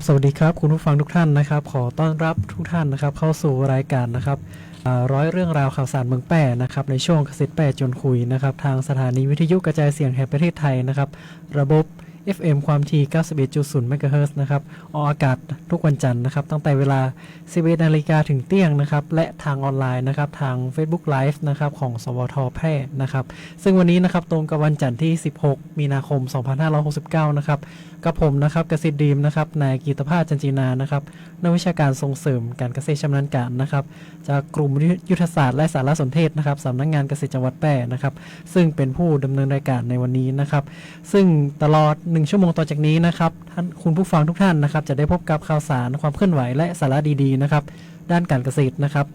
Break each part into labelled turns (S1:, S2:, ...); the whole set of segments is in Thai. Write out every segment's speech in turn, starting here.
S1: สวัสดีครับคุณผู้ฟังทุกท่านนะครับขอต้อนรับทุกท่านนะครับเข้าสู่รายการนะครับร้อยเรื่องราวข่าวสารเมืองแป่นะครับในช่วงเกษตรแป่จนคุยนะครับทางสถานีวิทยุกระจายเสียงแห่งประเทศไทยนะครับระบบ FM ความถี่ 91.0 เมกะเฮิรตซ์นะครับออกอากาศทุกวันจันทร์นะครับตั้งแต่เวลา 11 นาฬิกาถึงเที่ยงนะครับและทางออนไลน์นะครับทาง Facebook Live นะครับของสวท.แพร่นะครับซึ่งวันนี้นะครับตรงกับวันจันทร์ที่ 16 มีนาคม 2569 นะครับกับผมนะครับเกษตรดีมนะครับนายกีตภาสจันจีนานะครับนักวิชาการส่งเสริมการเกษตรชำนาญการนะครับจากกลุ่มยุทธศาสตร์และสารสนเทศนะครับสำนักงานเกษตรจังหวัดแพร่นะครับซึ่งเป็นผู้ดำเนินรายการในวันนี้นะครับซึ่งตลอด1ชั่วโมงต่อจากนี้นะครับท่านคุณผู้ฟังทุกท่านนะครับจะได้พบกับข่าวสารความเคลื่อนไหวและสาระดีๆนะครับด้านการเกษตรนะครับ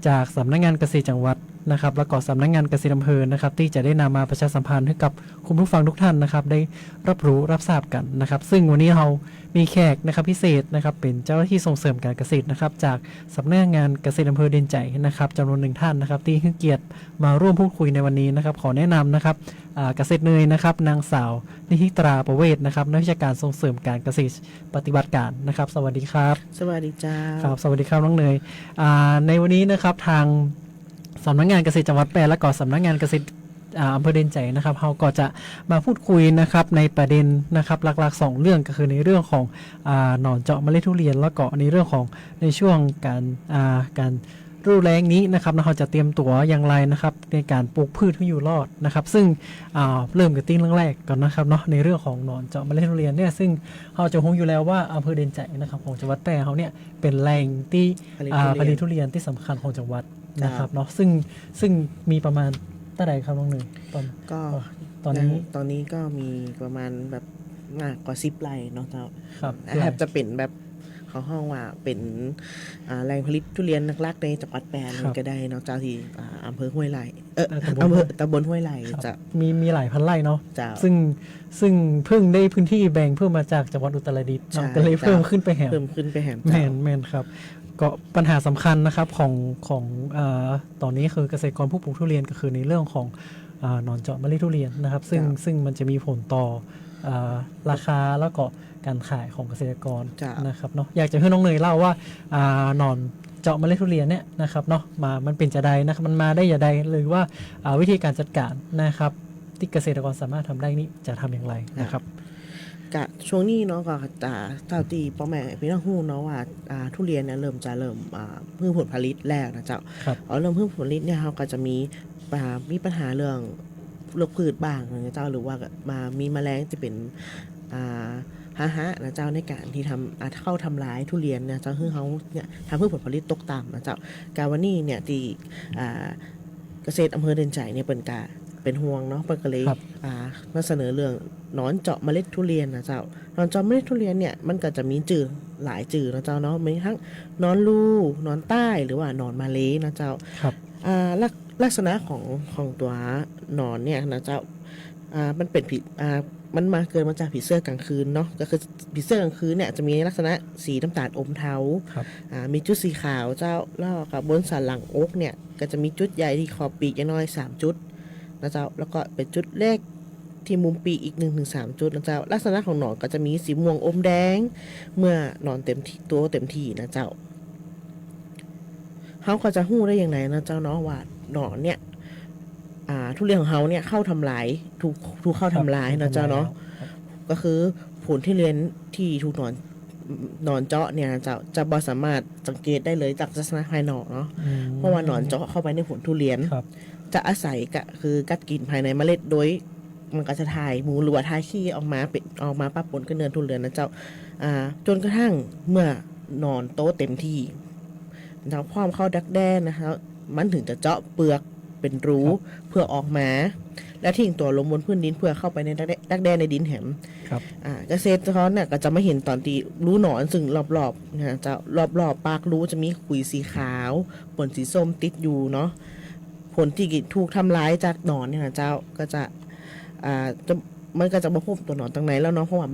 S1: จากสำนักงานเกษตรจังหวัดนะครับและก็สำนักงานเกษตรอำเภอนะครับที่จะได้นำมาประชาสัมพันธ์ให้กับคุณผู้ฟังทุกท่านนะครับได้รับรู้รับทราบกันนะครับซึ่งวันนี้เรามีแขกนะครับพิเศษนะครับเป็นเจ้าหน้าที่ส่งเสริมการเกษตรนะครับจากสำนักงานเกษตรอำเภอเด่นใจนะครับจำนวน1ท่านนะครับที่ให้เกียรติมาร่วมพูดคุยในวันนี้นะครับขอแนะนำนะครับเกษตรเนยนะครับนางสาวนิธิตราประเวศนะครับนักวิชาการส่งเสริมการเกษตรปฏิบัติการนะครับสวัสดีครับ
S2: สวัสดีจ้า
S1: ครับสวัสดีครับน้องเนยในวันนี้นะครับทางสำนักงานเกษตรจังหวัดแพร่และก็สำนักงานเกษตรอำเภอเด่นใจนะครับเราก็จะมาพูดคุยนะครับในประเด็นนะครับหลักๆ2เรื่องก็คือในเรื่องของหนอนเจาะเมล็ดทุเรียนแล้วก็ในเรื่องของในช่วงการฤดูแล้งนี้นะครับเราจะเตรียมตัวอย่างไรนะครับในการปลูกพืชให้อยู่รอดนะครับซึ่งเริ่มกันที่เรื่องแรกก่อนนะครับเนาะในเรื่องของหนอนเจาะเมล็ดทุเรียนเนี่ยซึ่งเราจะคงอยู่แล้วว่าอำเภอเด่นใจนะครับของจังหวัดแพร่เขาเนี่ยเป็นแหล่งที่ผลิตทุเรียนที่สำคัญของจังหวัดนะครับเนาะซึ่งมีประมาณเท่าไหร่ครับน้องหนึ่งตอน
S2: นี้ก็มีประมาณแบบมากกว่า10 ไร่เนาะเจ้า
S1: ครับ
S2: แทบจะเป็นแบบเขาห้องว่าเป็นแหล่งผลิตทุเรียนนักๆในจังหวัดแพร่เลยก็ได้เนาะเจ้าที่อำเภอห้วยไร่อำเภอตำบลห้วยไร่จะ
S1: มีหลายพันไร่เนาะซึ่งเพิ่งได้พื้นที่แบ่งเพิ่มมาจากจังหวัดอุตรดิตถ์ก็เลยเพิ่มขึ้นไปแหมแม่นครับก็ปัญหาสำคัญนะครับของตอนนี้คือเกษตรกรผู้ปลูกทุเรียนก็คือในเรื่องของหนอนเจาะเมล็ดทุเรียนนะครับซึ่งมันจะมีผลต่อราคาแล้วก็การขายของเกษตรกรนะครับเนาะอยากจะให้น้องเนยเล่าว่าหนอนเจาะเมล็ดทุเรียนเนี่ยนะครับเนาะมันเป็นจะใดนะครับมันมาได้อย่างใดหรือว่าวิธีการจัดการนะครับที่เกษตรกรสามารถทำได้นี่จะทำอย่างไรนะครับ
S2: ช่วงนี้เนาะก็เท่าที่พ่อแม่พี่น้องฮู้เนาะว่าทุเรียนเนี่ยเริ่มเพิ่มผลผลิตแล้วนะเจ้าเริ่มเพิ่มผลผลิตเนี่ยเขาก็จะมีปัญหาเรื่องโรคพืชบ้างนะเจ้าหรือว่ามีแมลงที่เป็นนะเจ้าในการที่เข้าทำร้ายทุเรียนนะเจ้าคือเขาเนี่ยทำให้ผลผลิตตกต่ำนะเจ้าการวันนี้เนี่ยที่เกษตรอำเภอเด่นใจเนี่ยเป็นห่วงเนาะเปิดก็เลยมาเสนอเรื่องหนอนเจาะเมล็ดทุเรียนนะเจ้าหนอนเจาะเมล็ดทุเรียนเนี่ยมันก็จะมีหลายนะเจ้าเนาะมีทั้งหนอนลูหนอนใต้หรือว่าหนอนมาเลนะเจ้าลักษณะของตัวหนอนเนี่ยนะเจ้ามันเป็นมันเกิดมาจากผีเสื้อกลางคืนเนาะก็คือผีเสื้อกลางคืนเนี่ยจะมีลักษณะสีน้ำตาลอมเทามีจุดสีขาวเจ้าแล้วกับบนสันหลังอกเนี่ยก็จะมีจุดใหญ่ที่ขอบปีกอย่างน้อย3จุดนะเจ้าแล้วก็เป็นจุดเล็กที่มุมปีกอีก 1-3 จุดนะเจ้าลักษณะของหนอนก็จะมีสีม่วงอมแดงเมื่อหนอนเต็มที่นะเจ้าเขาก็จะหู้ได้อย่างไรนะเจ้าเนาะว่าหนอนเนี่ยทุเรียนของเขาเนี่ยเข้าทำลายถูกเข้าทำลายนะเจ้าเนาะก็คือผลที่เรียนที่ถูกหนอนเจาะเนี่ยจะบ่สามารถสังเกตได้เลยจากลักษณะภายนอกเนาะเพราะว่าหนอนเจาะเข้าไปในผลทุเรียนจะอาศัยคือกัดกินภายในเมล็ดโดยมันก็จะถ่ายหมูหรือว่าถ่ายขี้ออกมาปะปนกับเนื้อทุเรียนนะเจ้าจนกระทั่งเมื่อหนอนโตเต็มที่เจ้าพร้อมเข้าดักแด้นะคะมันถึงจะเจาะเปลือกเป็นรูเพื่อออกมาและทิ้งตัวลงบนพื้นดินเพื่อเข้าไปในดักแด้ในดินแหมเกษตรกรเนี่ยก็จะไม่เห็นตอนที่รูหนอนซึ่งรอบๆนะจะรอบปากรูจะมีขุยสีขาวผลสีส้มติดอยู่เนาะผลที่ถูกทำร้ายจากหนอนเนี่ยนะเจ้าก็จะมันก็จะมาพบตัวหนอนตรงไหนแล้วเนาะเพราะว่า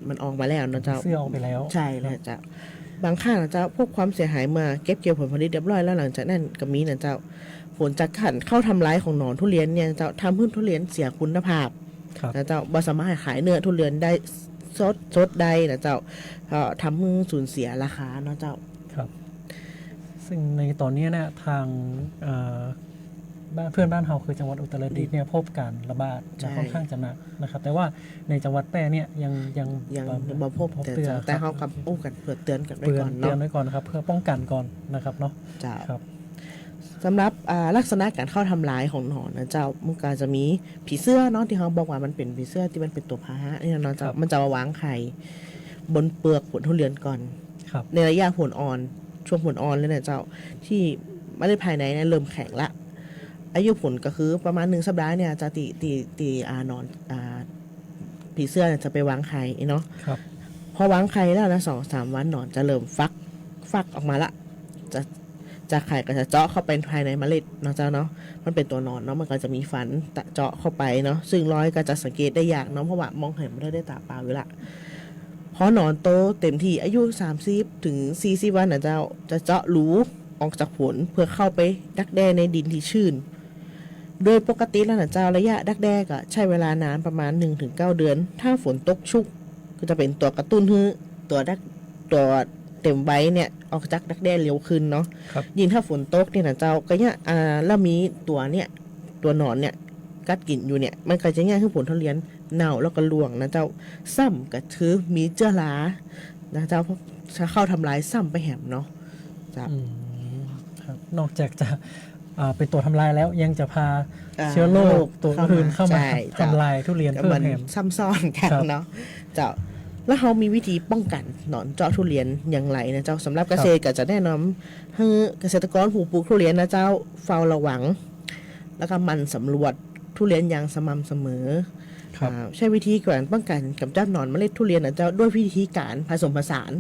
S2: มันออกมาแล้วนะเจ้า
S1: เสื้อออกไปแล้ว
S2: ใช่แล้วเจ้าบางครั้งนะเจ้าพวกความเสียหายมาเก็บเกี่ยวผลผลิตเรียบร้อยแล้วหลังจากนั้นก็มีนะเจ้าผลจากการเข้าทำร้ายของหนอนทุเรียนเนี่ยเจ้าทำให้ทุเรียนเสียคุณภาพนะเจ้าบ่สามารถขายเนื้อทุเรียนได้ สดใดนะเจ้าทำให้สูญเสียราคาเนาะเจ้า
S1: ครับซึ่งในตอนนี้เนี่ยทางบ้านเพื่อนบ้านเราคือจังหวัดอุตรดิตถ์เนี่ยพบการระบาด
S2: ใช่
S1: ค่อนข้างจะหนักนะครับแต่ว่าในจังหวัดแพร่เนี่ยยัง
S2: บ่พบแต่เฮากับอู้กันเพื่อเตือนกันไว้ก่อน
S1: เตือน
S2: เนาะ
S1: ไว้ก่อนนะครับเพื่อป้องกันก่อนนะครับเนาะ
S2: เจ้า
S1: ครับ
S2: สำหรับลักษณะการเข้าทำลายของหนอนนะเจ้ามันก็จะมีผีเสื้อเนาะที่เขาบอกว่ามันเป็นผีเสื้อที่มันเป็นตัวพาหะเนี่ยเนาะเจ้ามันจะมาวางไข่บนเปลือกผลทุเรียนก่อน
S1: ครับ
S2: ในระยะผลอ่อนช่วงผลอ่อนเลยนะเจ้าที่เมล็ดภายในเนี่ยเริ่มแข็งละอายุผลก็คือประมาณ1 สัปดาห์เนี่ยจะตีนอนผีเสื้อเนี่ยจะไปวางไข่เนาะ
S1: ครับ
S2: พอวางไข่แล้วนะ2-3 วันหนอนจะเริ่มฟักออกมาละจากไข่ก็จะเจาะเข้าไปภายในเมล็ดเนาะเจ้าเนาะมันเป็นตัวหนอนเนาะมันก็จะมีฟันเจาะเข้าไปเนาะซึ่งรอยก็จะสังเกตได้ยากเนาะเพราะว่ามองเห็นไม่ได้ตาเปล่าอยู่ละพอหนอนโตเต็มที่อายุ30 ถึง 40 วันนะเจ้าจะเจาะรูออกจากผลเพื่อเข้าไปดักแด้ในดินที่ชื้นโดยปกติแล้วนะเจ้าระยะดักแด้ก็ใช้เวลานานประมาณ 1-9 เดือน ถ้าฝนตกชุกก็จะเป็นตัวกระตุ้นให้ตัวเต็มใบเนี่ยออกจากดักแด้เร็วขึ้นเนาะ
S1: ครับ
S2: ยิ่งถ้าฝนตกเนี่ยนะเจ้าก็เนี่ยแล้วมีตัวหนอนเนี่ยกัดกินอยู่เนี่ยมันก็จะง่ายขึ้นผลทุเรียนเน่าแล้วก็ร่วงนะเจ้าซ้ำก็ถือมีเชื้อรานะเจ้าจะเข้าทำลายซ้ำไปแหมเนาะจ้ะ
S1: อืมครับนอกจากจะเป็นตัวทำลายแล้วยังจะพาเชื้อโรคตัวอื่นเข้ามา
S2: ใช่เจ้
S1: ทำลายทุเรียน
S2: ก็
S1: เพิ่
S2: มั
S1: ม
S2: น
S1: แถม
S2: ซ้ำซ้อนกัน
S1: ครับ
S2: เนาะเจ้าแล้วเขามีวิธีป้องกันหนอนเจาะทุเรียนอย่างไรนะเจ้าสำหรับเกษตรก็จะแนะนำให้เกษตรกรผู้ปลูกทุเรียนนะเจ้าเฝ้าระวัง แล้วก็หมันสำรวจทุเรียนอย่างสม่ำเสมอ
S1: ครับ
S2: ใช้วิธีการป้องกันกำจัดหนอนเมล็ดทุเรียนนะเจ้าด้วยวิธีการผสมผสาน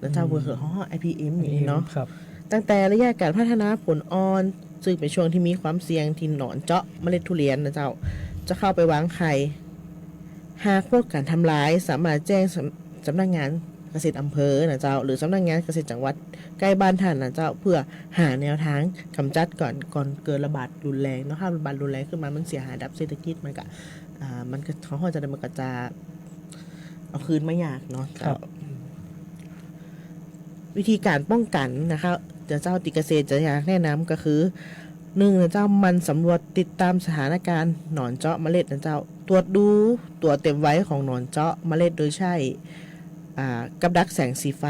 S2: นะเจ้าเบอร์ห่อ IPM อย่างนี้เนาะ
S1: ครับ
S2: ตั้งแต่ระยะการพัฒนาผลอ่อน ซึ่งเป็นช่วงที่มีความเสี่ยงที่หนอนเจาะเมล็ดทุเรียนนะเจ้าจะเข้าไปวางไข่หากพวกการทำร้ายสามารถแจ้งสำนักงานเกษตรอำเภอนะเจ้าหรือสำนักงานเกษตรจังหวัดใกล้บ้านท่านนะเจ้าเพื่อหาแนวทางกำจัดก่อนเกิดระบาดรุนแรงเนาะถ้าระบาดรุนแรงขึ้นมามันเสียหายดับเศรษฐกิจมันก็เขาจะได้มันก็จะเอาคืนไม่ยากเนาะ
S1: ครับ
S2: วิธีการป้องกันนะคะเจ้าติเกษตรจะอยากแนะนำก็คือหนึ่งนะเจ้ามันสำรวจติดตามสถานการณ์หนอนเจาะเมล็ดนะเจ้าตรวจดูตัวเต็มไว้ของหนอนเจาะเมล็ดโดยใช้กับดักแสงสีไฟ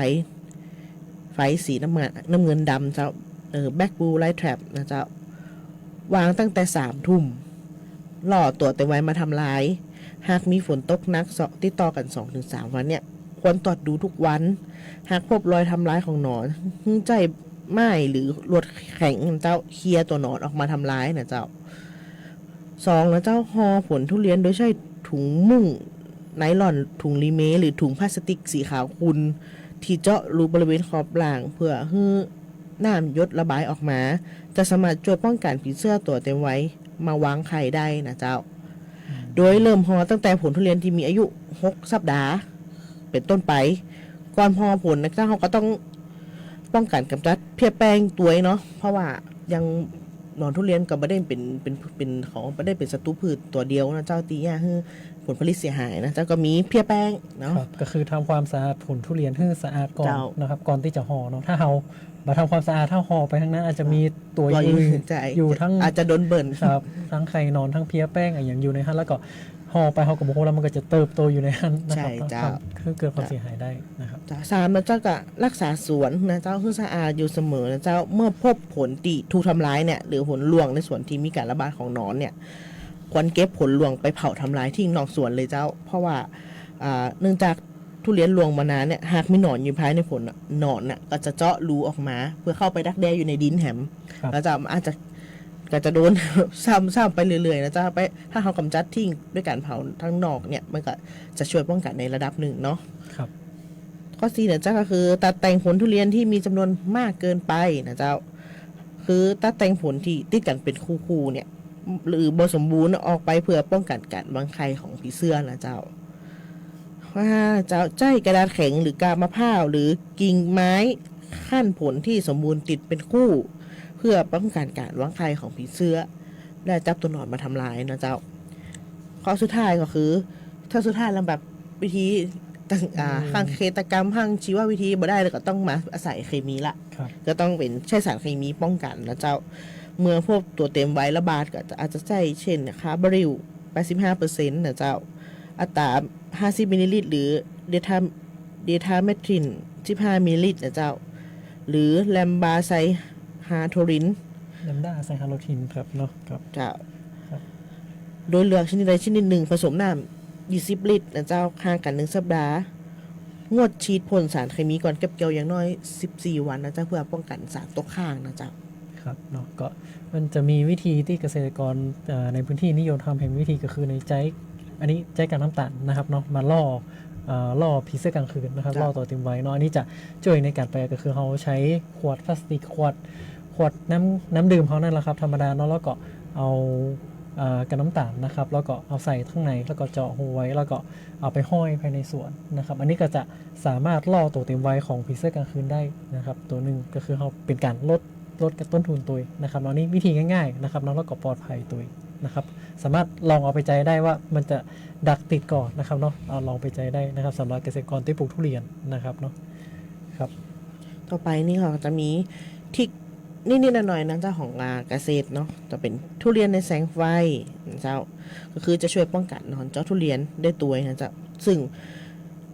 S2: สีน้ำเงินดำเจ้าแบ็กบูไลท์แทรปนะเจ้าวางตั้งแต่3 ทุ่มล่อตัวเต็มไว้มาทำลาย หากมีฝนตกหนักติดต่อกัน 2-3 วันเนี่ยควรตรวจดูทุกวัน หากพบรอยทำร้ายของหนอนใจไหม้หรือลวดแข็งเจ้าเคลียร์ตัวหนอนออกมาทำร้ายนะเจ้า2นะเจ้าห่อผลทุเรียนโดยใช้ถุงมุ่งไนลอนถุงลีเมหรือถุงพลาสติกสีขาวขุ่นที่เจาะรูบริเวณขอบหลังเพื่อให้น้ำหยดระบายออกมา จะสามารถช่วยป้องกันผีเสื้อตัวเต็มไว้มาวางไข่ได้นะเจ้า โดยเริ่มห่อตั้งแต่ผลทุเรียนที่มีอายุ6 สัปดาห์เป็นต้นไป ก่อนห่อผลนะเจ้าเขาก็ต้องป้องกันกำจัดเพี้ยแป้งตัวเนาะเพราะว่ายังหนอนทุเรียนก็ไม่ได้เป็นของไม่ได้เป็นศัตรูพืชตัวเดียวนะเจ้าตีย่าให้ผลผลิตเสียหายนะเจ้าก็มีเพี้ยแป้งเนาะ
S1: ครับก็คือทำความสะอาดผลทุเรียนให้สะอาดก่อน
S2: เจ้า
S1: นะครับก่อนที่จะห่อเนาะถ้าเรามาทำความสะอาดถ้าห่อไปทั้งนั้นอาจจะมีตัว
S2: รอย
S1: อื่น
S2: ใช่
S1: อยู่ทั้ง
S2: อาจจะโดนเบิ่น
S1: ครับทั้งไข่นอนทั้งเพี้ยแป้งอะไรอย่างอยู่ในหันแล้วก็ห่อไปห่อกับโมโหแล้วมันก็จะเติบโตอยู่ในหันนะครั
S2: ใช่เจ้า
S1: คือเกิดความเสียหายได้นะครับ
S2: สามนะเจ้าก็รักษาสวนนะเจ้าให้สะอาดอยู่เสมอนะเจ้าเมื่อพบผลที่ถูกทำร้ายเนี่ยหรือผลลวงในส่วนที่มีการระบาดของหนอนเนี่ยควรเก็บผลลวงไปเผาทำลายทิ้งนอกสวนเลยเจ้า เพราะว่าเนื่องจากทุเรียนลวงมานานเนี่ยหากมีหนอนอยู่ภายในผลน่ะหนอนน่ะก็จะเจาะรูออกมา เพื่อเข้าไปดักแด้อยู่ในดินแหม
S1: ครับ
S2: แล้วจะอาจจะก็จะโดน ซ้ำไปเรื่อยๆนะเจ้าไปถ้าเขากำจัดทิ้งด้วยการเผาทั้งนอกเนี่ยมันก็จะช่วยป้องกันในระดับหนึ่งเนาะ
S1: ครับ
S2: ข้อ4เนี่ยเจ้าก็คือตัดแต่งผลทุเรียนที่มีจำนวนมากเกินไปนะเจ้าคือตัดแต่งผลที่ติดกันเป็นคู่ๆเนี่ยหรือบ่สมบูรณ์ออกไปเพื่อป้องกันการวางไข่ของผีเสื้อนะเจ้าว่าเจ้าใจกระดาษแข็งหรือกาบมะพร้าวหรือกิ่งไม้ขั้นผลที่สมบูรณ์ติดเป็นคู่ เพื่อป้องกันการวางไข่ของผีเสื้อและจับตัวหนอนมาทำลายนะเจ้าข้อสุดท้ายก็คือ ถ้าสุดท้ายลำแบบวิธี ตั้งข้างเกษตรกรรมข้างชีววิทยาบ่ได้แล้วก็ต้องมาอาศัยเคมีละ
S1: ครับ
S2: ก็ต้องเป็นใช้สารเคมีป้องกันนะเจ้าเมื่อพวกตัวเต็มไว้ระบาดก็อาจจะใช้เช่นนะคะบริว 85% นะเจ้าอัตรา50มิลลิลิตรหรือเดทาเมทริน15มิลลิลิตรนะเจ้าหรือแลมบาไซฮาโทริน
S1: แลมด้าไซฮาโลทินครับเนาะครับ
S2: เจ้า
S1: ครับ
S2: โดยเลือกชนิดใดชนิดหนึ่งผสมน้ำ20 ลิตรนะเจ้าห่างกัน1สัปดาห์งดฉีดพ่นสารเคมีก่อนเก็บเกี่ยวอย่างน้อย14 วันนะเจ้าเพื่อป้องกันสารตกค้างนะเจ้า
S1: ครับเนาะก็มันจะมีวิธีที่เกษตรกรในพื้นที่นิยมทำเป็นวิธีก็คือในใจอันนี้ใจกับน้ำตาลนะครับเนาะมาล่อผีเสื้อกลางคืนนะครับ
S2: ครับ
S1: ล่อตัวเต็มไว้เนาะอันนี้จะช่วยในการแปลก็คือเขาใช้ขวดพลาสติกขวดน้ำดื่มเขานั่นแหละครับธรรมดาเนาะแล้วก็เอากับน้ำตาลนะครับแล้วก็เอาใส่ข้างในแล้วก็เจาะหูไว้แล้วก็เอาไปห้อยภายในสวนนะครับอันนี้ก็จะสามารถล่อตัวเต็มไว้ของผีเสื้อกลางคืนได้นะครับตัวหนึ่งก็คือเขาเป็นการลดต้นทุนตัวนะครับเนาะนี่วิธีง่ายๆนะครับเนาะแล้วก็ปลอดภัยตัวนะครับสามารถลองเอาไปใจได้ว่ามันจะดักติดก่อนนะครับเนาะเอาลองไปใจได้นะครับสำหรับเกษตรกรที่ปลูกทุเรียนนะครับเนาะครับ
S2: ต่อไปนี่ค่ะจะมีทิกนิดๆหน่อยๆนะเจ้าของเกษตรเนาะจะเป็นทุเรียนในแสงไฟนะเจ้าก็คือจะช่วยป้องกันหนอนเจาะทุเรียนได้ตัวนะเจ้าซึ่ง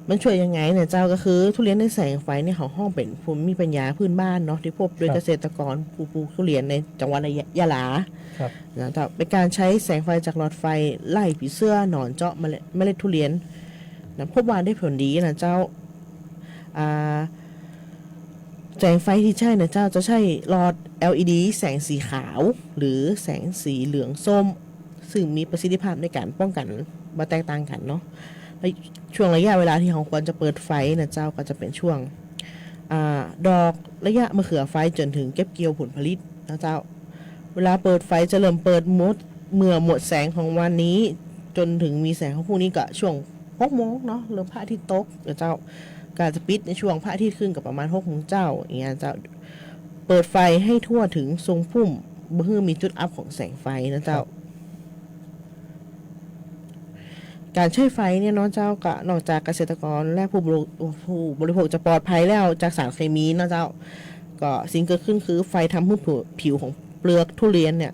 S2: มันช่วยยังไงเนี่ยเจ้าก็คือทุเรียนในแสงไฟเนี่ยของห้องเป็นภูมิปัญญาพื้นบ้านเนาะที่พบโดย
S1: ครับ
S2: เกษตรกรผู้ปลูกทุเรียนในจังหวัดยะลา
S1: ครับ
S2: นะเจ้าเป็นการใช้แสงไฟจากหลอดไฟไล่ผีเสื้อหนอนเจาะเมล็ดทุเรียนนะพบว่าได้ผลดีนะเจ้าแสงไฟที่ใช่นะเจ้าจะใช้หลอด LED แสงสีขาว หรือแสงสีเหลืองส้ม ซึ่งมีประสิทธิภาพในการป้องกันมาแตกต่างกันเนาะและช่วงระยะเวลาที่เราควรจะเปิดไฟนะเจ้าก็จะเป็นช่วงดอกระยะมะเขือไฟจนถึงเก็บเกี่ยวผลผลิตนะเจ้าเวลาเปิดไฟจะเริ่มเปิดเมื่อหมดแสงของวันนี้ จนถึงมีแสงของพรุ่งนี้ก็ช่วง6 โมงเนาะเริ่มพระอาทิตย์ตกนะเจ้าการจะปิดในช่วงพระอาทิตย์ขึ้นกับประมาณ6 โมงเจ้าอย่างเงี้ยเจ้าเปิดไฟให้ทั่วถึงทรงพุ่มเพื่อมีจุดอัพของแสงไฟนะเจ้า การใช้ไฟเนี่ยเนาะเจ้าก็นอกจากเกษตรกรและผู้บริโภคจะปลอดภัยแล้วจากสารเคมีเนาะเจ้าก็สิ่งเกิดขึ้นคือไฟทำให้ผิวของเปลือกทุเรียนเนี่ย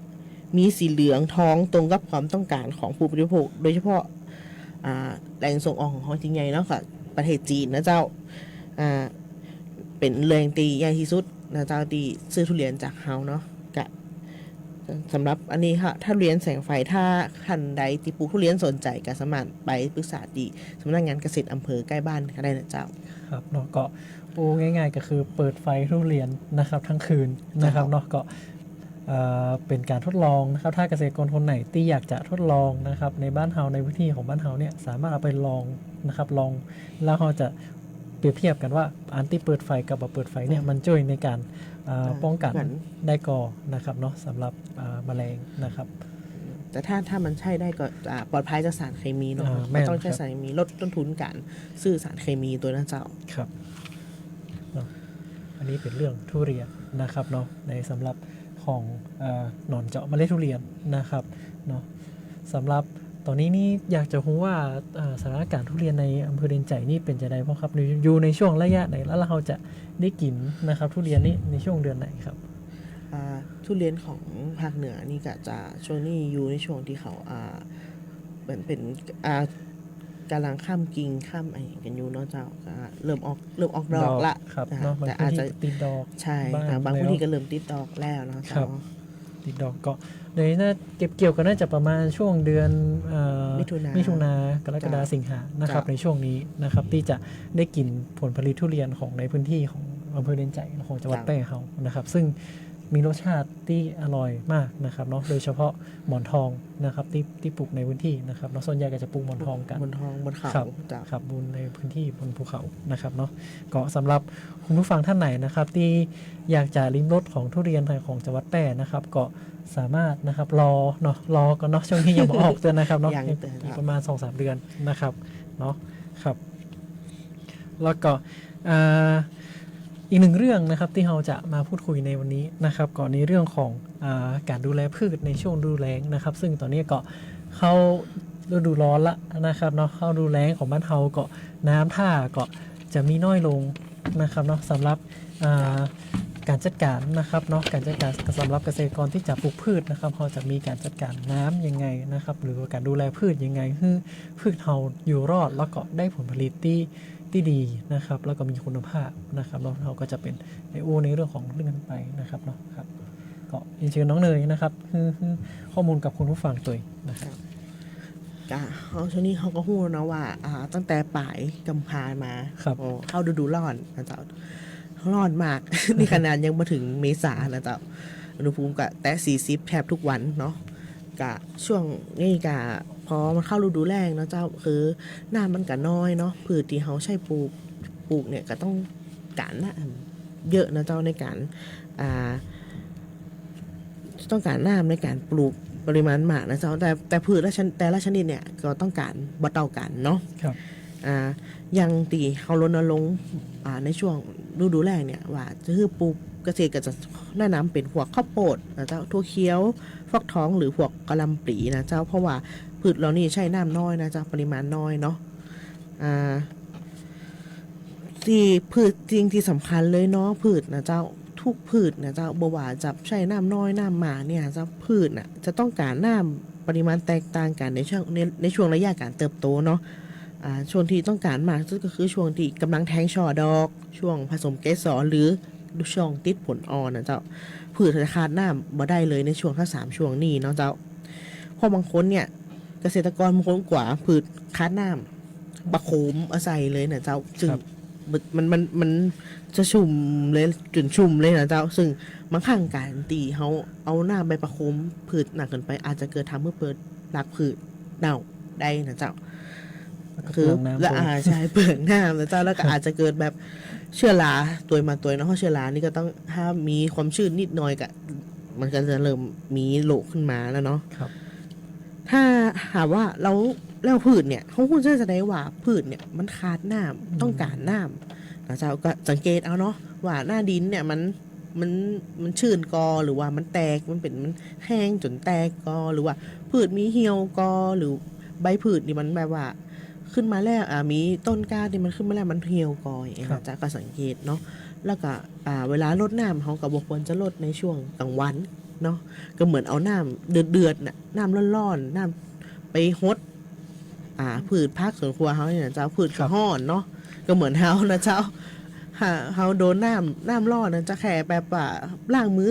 S2: มีสีเหลืองทองตรงกับความต้องการของผู้บริโภคโดยเฉพาะแหล่งส่งออกของเขาจริงใหญ่เนาะค่ะประเทศจีนนะเจ้าเป็นแหล่งตีใหญ่ที่สุดนะเจ้าตีซื้อทุเรียนจากเฮาเนาะกะสำหรับอันนี้ค่ะถ้าเรียนแสงไฟถ้าท่านใดที่ปลูกทุเรียนสนใจก็สามารถไปปรึกษาดีสำนักงานเกษตรอำเภอใกล้บ้านก็ได้นะเจ้า
S1: ครับเนาะก็ปูง่ายๆก็คือเปิดไฟทุเรียนนะครับทั้งคืนนะครับเนาะก็เป็นการทดลองนะครับถ้าเกษตรกรคนไหนที่อยากจะทดลองนะครับในบ้านเฮาในพื้นที่ของบ้านเฮาเนี่ยสามารถเอาไปลองนะครับลองแล้วเราจะเปรียบเทียบกันว่าอันที่เปิดไฟกับบ่เปิดไฟเนี่ยมันช่วยในการป้องกันได้ก่อนะครับเนาะสำหรับแมลงนะครับ
S2: แต่ถ้ามันใช่ได้ก็ปลอดภัยจากสารเคมีเนาะ
S1: แม่
S2: ไม่
S1: น
S2: ต้องใช้
S1: ครับ
S2: สารเคมีลดต้นทุนการซื้อสารเคมีตัวนั้นเจ้า
S1: ครับเนาะอันนี้เป็นเรื่องทุเรียนนะครับเนาะในสำหรับของหนอนเจาะเมล็ดทุเรียนนะครับเนาะสำหรับตอนนี้นี่อยากจะรู้ว่าสถานการณ์ทุเรียนในอำเภอเดนใจนี่เป็นจะไดเพราะครับอยู่ในช่วงระยะไหนแล้วเราจะได้กินนะครับทุเรียนนี่ในช่วงเดือนไหนครับ
S2: ทุเรียนของภาคเหนือนี่ก็จะช่วงนี้อยู่ในช่วงที่เขาเหมือนเป็นกำลังข้ามกิ่งข้ามอะไรกันอยู่เนาะเจ้าก็เริ่มออกดอกละ
S1: ครับ
S2: อ่า
S1: เนาะบาง
S2: แต่
S1: พื้
S2: อาจ
S1: น
S2: จะ
S1: ที่ติดดอก
S2: ใช่
S1: บ้าง
S2: บางพื้นที่
S1: แล้ว
S2: ก็เริ่มติดดอกแล้วเนาะ
S1: ครั
S2: เจ้า
S1: บ ติดดอกก็เลยน่าเก็บเกี่ยวกันน่าจะประมาณช่วงเดือนมิถุนากรกฎาสิงหานะครับในช่วงนี้นะครับที่จะได้กินผลผลิตทุเรียนของในพื้นที่ของอำเภอเดนใจของจังหวัดแพร่เฮานะครับซึ่งมีรสชาติที่อร่อยมากนะครับเนาะโดยเฉพาะหมอนทองนะครับที่ปลูกในพื้นที่นะครับเนาะส่วนใหญ่ก็จะปลูกหมอนทองกัน
S2: บนทองบนเขา
S1: ครับ
S2: เจ้า
S1: ครับบนในพื้นที่บนภูเขานะครับเนาะก็สำหรับคุณผู้ฟังท่านไหนนะครับที่อยากจะลิ้มรสของทุเรียนของจังหวัดแพร่นะครับก็สามารถนะครับรอกันเนาะช่วงนี้ยังไม่ออกเตือนนะครับเนาะ
S2: ยัง
S1: อีกประมาณ 2-3 เดือนนะครับเนาะครับแล้วก็อีกหนึ่งเรื่องนะครับที่เราจะมาพูดคุยในวันนี้นะครับก่อนในเรื่องของการดูแลพืชในช่วงฤดูแล้งนะครับซึ่งตอนนี้ก็เขา ฤดูร้อนละนะครับเนาะเข้าดูแล้งของบ้านเฮาก็น้ำท่าก็จะมีน้อยลงนะครับเนาะสำหรับการจัดการนะครับเนาะการจัดการสำหรับเกษตรกรที่จะปลูกพืชนะครับเขาจะมีการจัดการน้ำยังไงนะครับหรือว่าการดูแลพืชยังไงให้พืชเฮาอยู่รอดแล้วก็ได้ผลผลิตที่ดีนะครับแล้วก็มีคุณภาพนะครับเนาะเราก็จะเป็นในเรื่องของเรื่องนั้นไปนะครับเนาะครับก็ยินเชิญน้องเนยนะครับให้ข้อมูลกับคุณผู้ฟังตัวเองนะครับ
S2: กะเขาช่วงนี้เขาก็ฮู้นะว่าตั้งแต่ปลายกำพามา
S1: ครับ
S2: เข้าฤดูร้อนนะเจ้าร้อนมาก นี่ขนาดยังมาถึงเมษานะเจ้าอุณหภูมิก็แตะ40แทบทุกวันเนาะกะช่วงนี้กะพอมันเข้าฤดูแล้งเนาะเจ้าคือน้ำมันก็น้อยเนาะพืชที่เขาใช้ปลูกเนี่ยก็ต้องการน้ำเยอะนะเจ้าในการต้องการน้ำในการปลูกปริมาณมากนะเจ้าแต่พืชแต่ละชนิดเนี่ยก็ต้องการบ่เท่ากันเนาะ
S1: ครับ
S2: ยังตีเขารณรงค์ในช่วงฤดูแล้งเนี่ยว่าจะคือปลูกเกษตรก็จะแนะนำเป็นพวกข้าวโพดนะเจ้าถั่วเขียวฟักทองหรือพวกกะหล่ำปลีนะเจ้าเพราะว่าพืชเหล่านี้ใช้น้ำน้อยนะเจ้าปริมาณน้อยเนาะที่พืชจริงที่สำคัญเลยเนาะพืชนะเจ้าทุกพืชนะเจ้าบ่ว่าจะใช้น้ำน้อยน้ำมาเนี่ยเจ้าพืชน่ะจะต้องการน้ำปริมาณแตกต่างกันในช่วงระยะการเติบโตเนาะช่วงที่ต้องการมากที่สุดก็คือช่วงที่กำลังแทงช่อดอกช่วงผสมเกสรหรือช่วงติดผลอ่อนนะเจ้าพืชจะขาดน้ำบ่ได้เลยในช่วงทั้ง3ช่วงนี้เนาะเจ้าเพราะบางคนเนี่ยเกษตรกรบางคนกว่าพืชขาดน้ำประโคมอาศัยเลยนะเจ้าซึ่ง
S1: ครับ
S2: มันจะชุ่มเลยจนชุ่มเลยนะเจ้าซึ่งบางครั้งการตีเขาเอาหน้าใบประโคมพืชหนักเกินไปอาจจะเกิดทำให้เปิดหลักพืชเน่าได้นะเจ้าคือและใช่เปลืองน้ำนะเจ้าแล้วก็อาจจะเกิดแบบเชื้อราตัวมาตัวเนาะเพราะเชื้อรานี่ก็ต้องถ้ามีความชื้นนิดหน่อยก็มันก็จะเริ่มมีโรคขึ้นมาแล้วเนาะ
S1: ครับ
S2: ถ้าหากว่าแล้วพืชเนี่ยเขาควรจะแสดงว่าพืชเนี่ยมันขาดน้ำต้องการน้ำนะเจ้าก็สังเกตเอาเนาะว่าหน้าดินเนี่ยมันชื้นกอหรือว่ามันแตกมันแห้งจนแตกกอหรือว่าพืชมีเหี่ยวกอหรือใบพืชนี่มันแบบว่าขึ้นมาแล้วมีต้นกล้าที่มันขึ้นมาแล้วมันเหี่ยวกออย่างเงี้ยนะเจ้าก็สังเกตเนาะแล้วก็เวลารดน้ำเขาก็บอกควรจะรดในช่วงกลางวันเนาะก็เหมือนเอาน้ำเดือดๆน่ะน้ำร้อนๆน้ำไปฮดพืชพักสวนครัวเขาเนี่ยเจ้าพืชกระห้อนเนาะก็เหมือนเฮานะเจ้าเฮาโดนน้ำร้อนนะจะแค่แบบว่าล้างมือ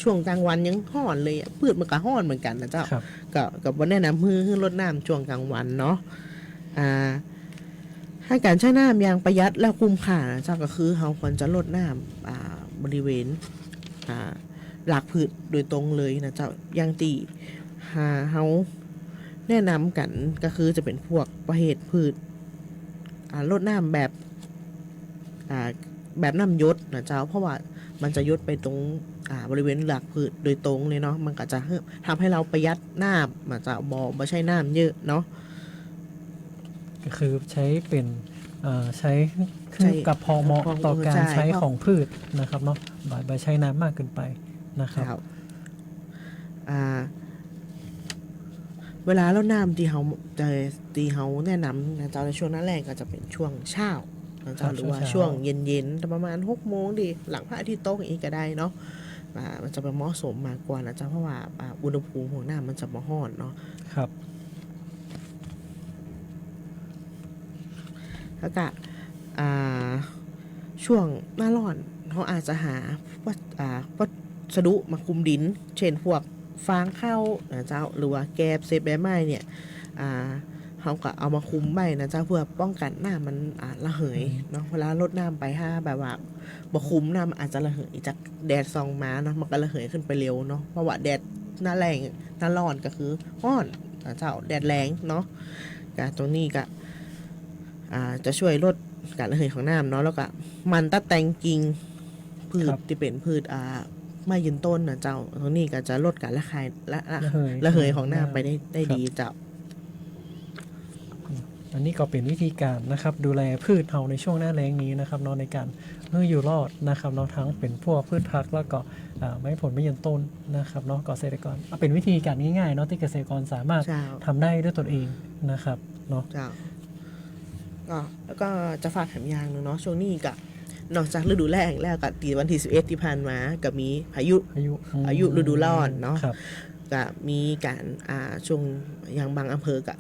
S2: ช่วงกลางวันยังห้อนเลยพืชมันก็ห้อนเหมือนกันนะเจ้า
S1: ครับ
S2: กับว่าแนะนำให้ลดน้ำช่วงกลางวันเนาะให้การใช้น้ำอย่างประหยัดและคุ้มค่านะเจ้าก็คือเฮาควรจะลดน้ำบริเวณหลักพืชโดยตรงเลยนะเจ้าอย่างตีเฮาแนะนำกันก็คือจะเป็นพวกประเภทพืชลดน้ำแบบน้ำยศนะเจ้าเพราะว่ามันจะยศไปตรงบริเวณหลักพืชโดยตรงเลยเนาะมันก็จะทำให้เราประหยัดน้ำมันจะบ่ใช้น้ำเยอะเนาะ
S1: ก็คือใช้เป็นใช้ขึ้นกับพอเหมาะต่อการใช้ของพืชนะครับเนาะใบใช้น้ำมากเกินไปนะครับ
S2: เวลาเราน้ำที่เขาแนะนำนะเจ้าในช่วงหน้าแรงก็จะเป็นช่วงเช้านะเจ้าหรือว่าช่วงเย็นๆประมาณ6 โมงดีหลังพระอาทิตย์ตกอย่างนี้ก็ได้เนาะมันจะเป็นเหมาะสมมากกว่านะเจ้าเพราะว่าอุณหภูมิของน้ำมันจะบ่ร้อนเนาะ
S1: ครับ
S2: แล้วก็ช่วงหน้าร้อนเขาอาจจะหาวัสดุมาคุมดิน เช่นพวกฟางข้าวนะเจ้าหรือว่าแกบเซฟใบไม้เนี่ยเขาก็เอามาคุมใบนะเจ้าเพื่อป้องกันน้ำมันระเหยเนาะเวลารดน้ำไปถ้าแบบว่าบ่คุมน้ำอาจจะระเหยจากแดดส่องมาเนาะมันก็ระเหยขึ้นไปเร็วเนาะเพราะว่าแดดหน้าแรงหน้าร้อนก็คือร้อนนะเจ้าแดดแรงเนาะก็ตรงนี้ก็จะช่วยลดการระเหยของน้ำเนาะแล้วก็มันตัดแต่งกิ่งพืชที่เป็นพืชไม่ยืนต้นนะเจ้าตรงนี้ก็จะลดการระเหยของน้ำไปได้ดีเจ้า
S1: อันนี้ก็เป็นวิธีการนะครับดูแลพืชเฮาในช่วงหน้าแล้งนี้นะครับเนาะในการเพื่ออยู่รอดนะครับเนาะทั้งเป็นพวกพืชพักแล้วก็ไม้ผลไม้ยืนต้นนะครับเนาะเกษตรกรเป็นวิธีการง่ายๆเนาะที่เกษตรกรสามารถ
S2: เจ้า
S1: ทำได้ด้วยตนเองนะครับเนาะ
S2: เจ้าก็แล้วก็จะฝากแถมอยางหนึงเนาะช่วงนี้ก็นอกจากฤดูแล้งแล้วก็ตีวันที่11ที่ผ่านมาก็มีพายุ อายุฤดูร้อนเนาะ
S1: ครับ
S2: ก็มีการช่วงอย่างบางอำเภอกับ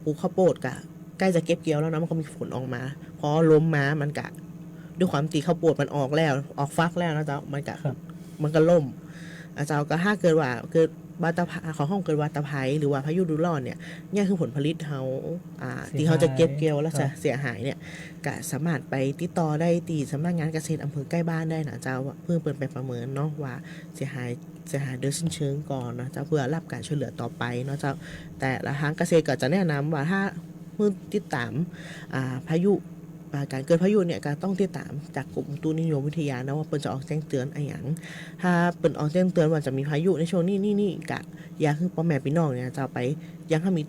S2: ปลูกข้าวโพดกับใกล้จะเก็บเกี่ยวแล้วนะมันก็มีฝนออกมาพอลมมามันกะด้วยความตีข้าวโพดมันออกแล้วออกฟักแล้วนะเจ้ามันกะ
S1: ครับ
S2: มันก็ล่มเจ้าก็ถ้าเกิดว่าเกิดวาตภัยของห้องเกิดวาตภัยหรือว่าพายุฤดูร้อนเนี่ยเนี่ยคือผลผลิตเฮาที่เขาจะเก็บเกี่ยวแล้วจะเสียหายเนี่ยก็สามารถไปติดต่อได้ตีสำนักงานเกษตรอำเภอใกล้บ้านได้นะเจ้าเพื่อเปิดไปประเมินเนาะว่าเสียหายโดยสิ้นเชิงก่อนนะเจ้าเพื่อรับการช่วยเหลือต่อไปเนาะเจ้าแต่ละทางเกษตรก็จะแนะนำว่าถ้าเมื่อติดตามพายุการเกิดพายุเนี่ยก็ต้องติดตามจากกรมอุตุนิยมวิทยานะว่าเปิ่นจะออกแจ้งเตือนอะไรอย่างถ้าเปิ่นออกแจ้งเตือนว่าจะมีพายุในช่วงนี้กะอยาคือพ่อแม่พี่น้องเนี่ยจะไปยังถ้ามี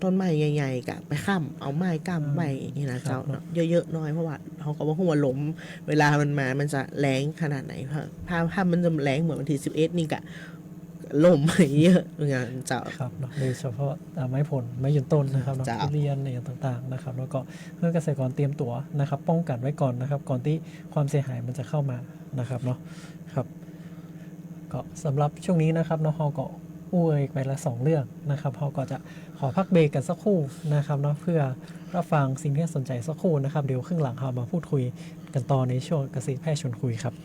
S2: ต้นไม้ใหญ่ๆกะไปค้ำเอาไม้ค้ำไว้นี่นะเจ้าเนาะเยอะๆหน้อยเพราะว่าเขาก็ว่าหัวลมเวลามันมามันจะแรงขนาดไหนถ้ามันจะแรงเหมือนวันที่11นี่กะลมเยอะเหมือนกันเจ้า
S1: ครับเนาะโดยเฉพาะไม้ผลไม้ยืนต้นนะครับเนาะ
S2: จ้ะ
S1: ทุเรียนอะไรอย่างต่างๆนะครับแล้วก็เพื่อเกษตรกรเตรียมตัวนะครับป้องกันไว้ก่อนนะครับก่อนที่ความเสียหายมันจะเข้ามานะครับเนาะครับก็สำหรับช่วงนี้นะครับเนาะเราก็อวยไปละ2เรื่องนะครับเราก็จะขอพักเบรกกันสักครู่นะครับเนาะเพื่อรับฟังสิ่งที่น่าสนใจสักครู่นะครับเดี๋ยวครึ่งหลังเรามาพูดคุยกันต่อในช่วงเกษตรแพทย์ชวนคุยครับ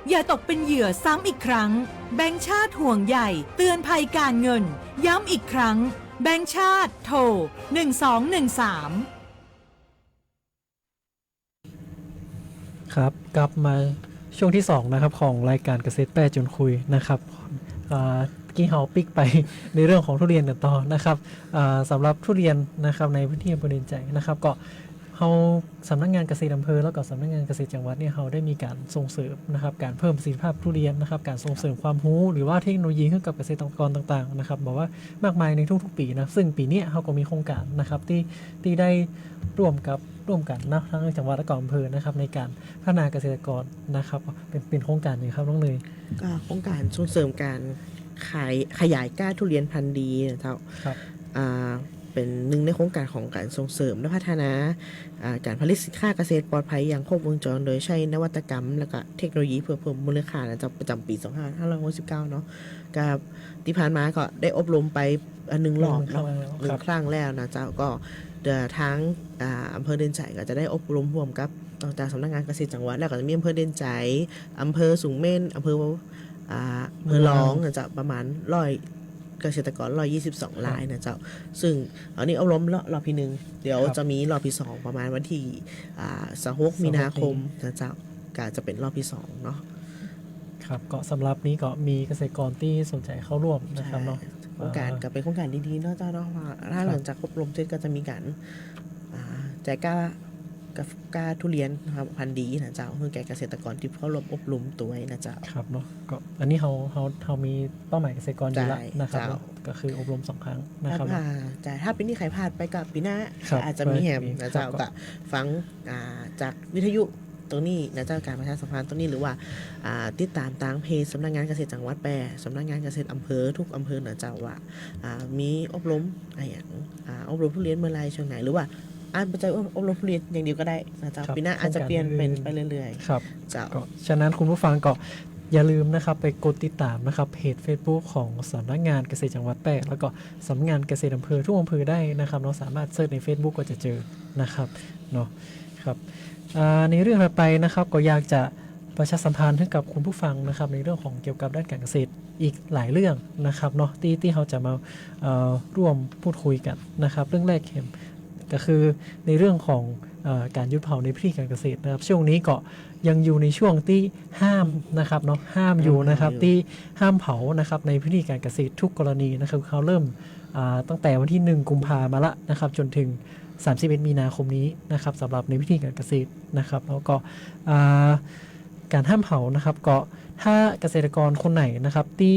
S3: อย่าตกเป็นเหยื่อซ้ำอีกครั้งแบงก์ชาติห่วงใยเตือนภัยการเงินย้ำอีกครั้งแบงก์ชาติโทร1213
S1: ครับกลับมาช่วงที่2นะครับของรายการเกษตรแป้จนคุยนะครับกี้เฮาปิกไป ในเรื่องของทุเรียนกันต่อนะครับสำหรับทุเรียนนะครับในพื้นที่อำเภอเด่นใจนะครับก็เฮาสำนักงานเกษตรอำเภอแล้วก็สำนักงานเกษตรจังหวัดเนี่ยเฮาได้มีการส่งเสริมนะครับการเพิ่มประสิทธิภาพทุเรียนนะครับการส่งเสริมความรู้หรือว่าเทคโนโลยีให้กับเกษตรกรต่างๆนะครับบอกว่ามากมายในทุกๆปีนะซึ่งปีนี้เฮาก็มีโครงการนะครับที่ได้ร่วมกันนะทั้งจังหวัดและก็อำเภอนะครับในการพัฒนาเกษตรกรนะครับเป็นโครงการนี้ครับน้องเนย
S2: ก็โครงการส่งเสริมการขยายก้านทุเรียนพันธุ์ดีนะเจ้า
S1: ครับ
S2: เป็นหนึ่งในโครงการของการส่งเสริมและพัฒนาการผลิตสินค้าเกษตรปลอดภัยอย่างครบวงจรโดยใช้นวัตกรรมและก็เทคโนโลยีเพื่อเพิ่มมูลค่านะเจ้าประจำปี 2569 เนาะกับที่ผ่านมาก็ได้อบรมไป1 รอบเนาะ
S1: หนึ่งครั้งแล้ว
S2: 1 ครั้งแล้วนะเจ้าก็เดี๋ยวทางอำเภอเด่นใจก็จะได้อบรมร่วมกับจากสำนักงานเกษตรจังหวัดแล้วก็จะมีอำเภอเด่นใจอำเภอสูงเม่นอำเภอเมืองร้องนะเจ้าประมาณเกษตรกร122 รายนะเจ้าซึ่งอันนี้อบรมรอบที่ 1เดี๋ยวจะมีรอบที่ 2ประมาณวันที่26 มีนาคมนะเจ้าก็จะเป็นรอบที่ 2เนาะ
S1: ครับก็สำหรับนี้ก็มีเกษตรกรที่สนใจเข้าร่วมนะครับเนาะ
S2: โครงการก็เป็นโครงการดีๆเนาะเจ้าเนาะว่าถ้าหลังจากอบรมเสร็จก็จะมีการแจกกล้าทุเรียนนะครับพันธุ์ดีนะเจ้าเพื่อแก่เกษตรกรที่เข้าร่วมอบรมตัวนะเจ้า
S1: ครับเนาะก็อันนี้เรามีเป้าหมายเกษตรกรอยู่แล้ว
S2: ใช่
S1: นะครับ
S2: เจ้า
S1: เนาะก็คืออบรม2 ครั้งนะครับ
S2: ถ้าปีนี้ใครพลาดไปกับปีหน้า
S1: ครับ
S2: อาจจะมีแฮมนะเจ้า
S1: ครับ
S2: ก็ฟังจากวิทยุตรงนี้นะเจ้าการประชาสัมพันธ์ตรงนี้หรือว่าติดตามทางเพจสำนักงานเกษตรจังหวัดแปรสำนักงานเกษตรอำเภอทุกอำเภอนะเจ้าว่ามีอบรมอะไรอย่างอบรมทุเรียนเมื่อไรช่วงไหนหรือว่าปัจจัยอบรมทุเรียนอย่างเดียวก็ได้นะเจ้า
S1: ครับ
S2: ปีหน้าอาจจะเปลี่ยนเป็นไปเรื่อย
S1: ครับ
S2: ๆเจ้า
S1: ก็ฉะนั้นคุณผู้ฟังก็อย่าลืมนะครับไปกดติดตามนะครับเพจ Facebook ของสำนักงานเกษตรจังหวัดแปรแล้วก็สำนักงานเกษตรอำเภอทุกอำเภอได้นะครับเราสามารถเสิร์ชใน Facebook ก็จะเจอนะครับเนาะครับในเรื่องถัดไปนะครับก็อยากจะประชาสัมพันธ์ให้กับคุณผู้ฟังนะครับในเรื่องของเกี่ยวกับด้านการเกษตรอีกหลายเรื่องนะครับเนาะที่เราจะมาร่วมพูดคุยกันนะครับเรื่องแรกก็คือในเรื่องของการหยุดเผาในพื้นที่การเกษตรนะครับช่วงนี้ก็ยังอยู่ในช่วงที่ห้ามนะครับเนาะห้ามอยู่นะครับที่ห้ามเผานะครับในพื้นที่การเกษตรทุกกรณีนะครับเขาเริ่มตั้งแต่วันที่1 กุมภามาละนะครับจนถึง31 มีนาคมนี้นะครับสำหรับในพื้นที่การเกษตรนะครับแล้วก็การห้ามเผานะครับก็ถ้าเกษตรกรคนไหนนะครับที่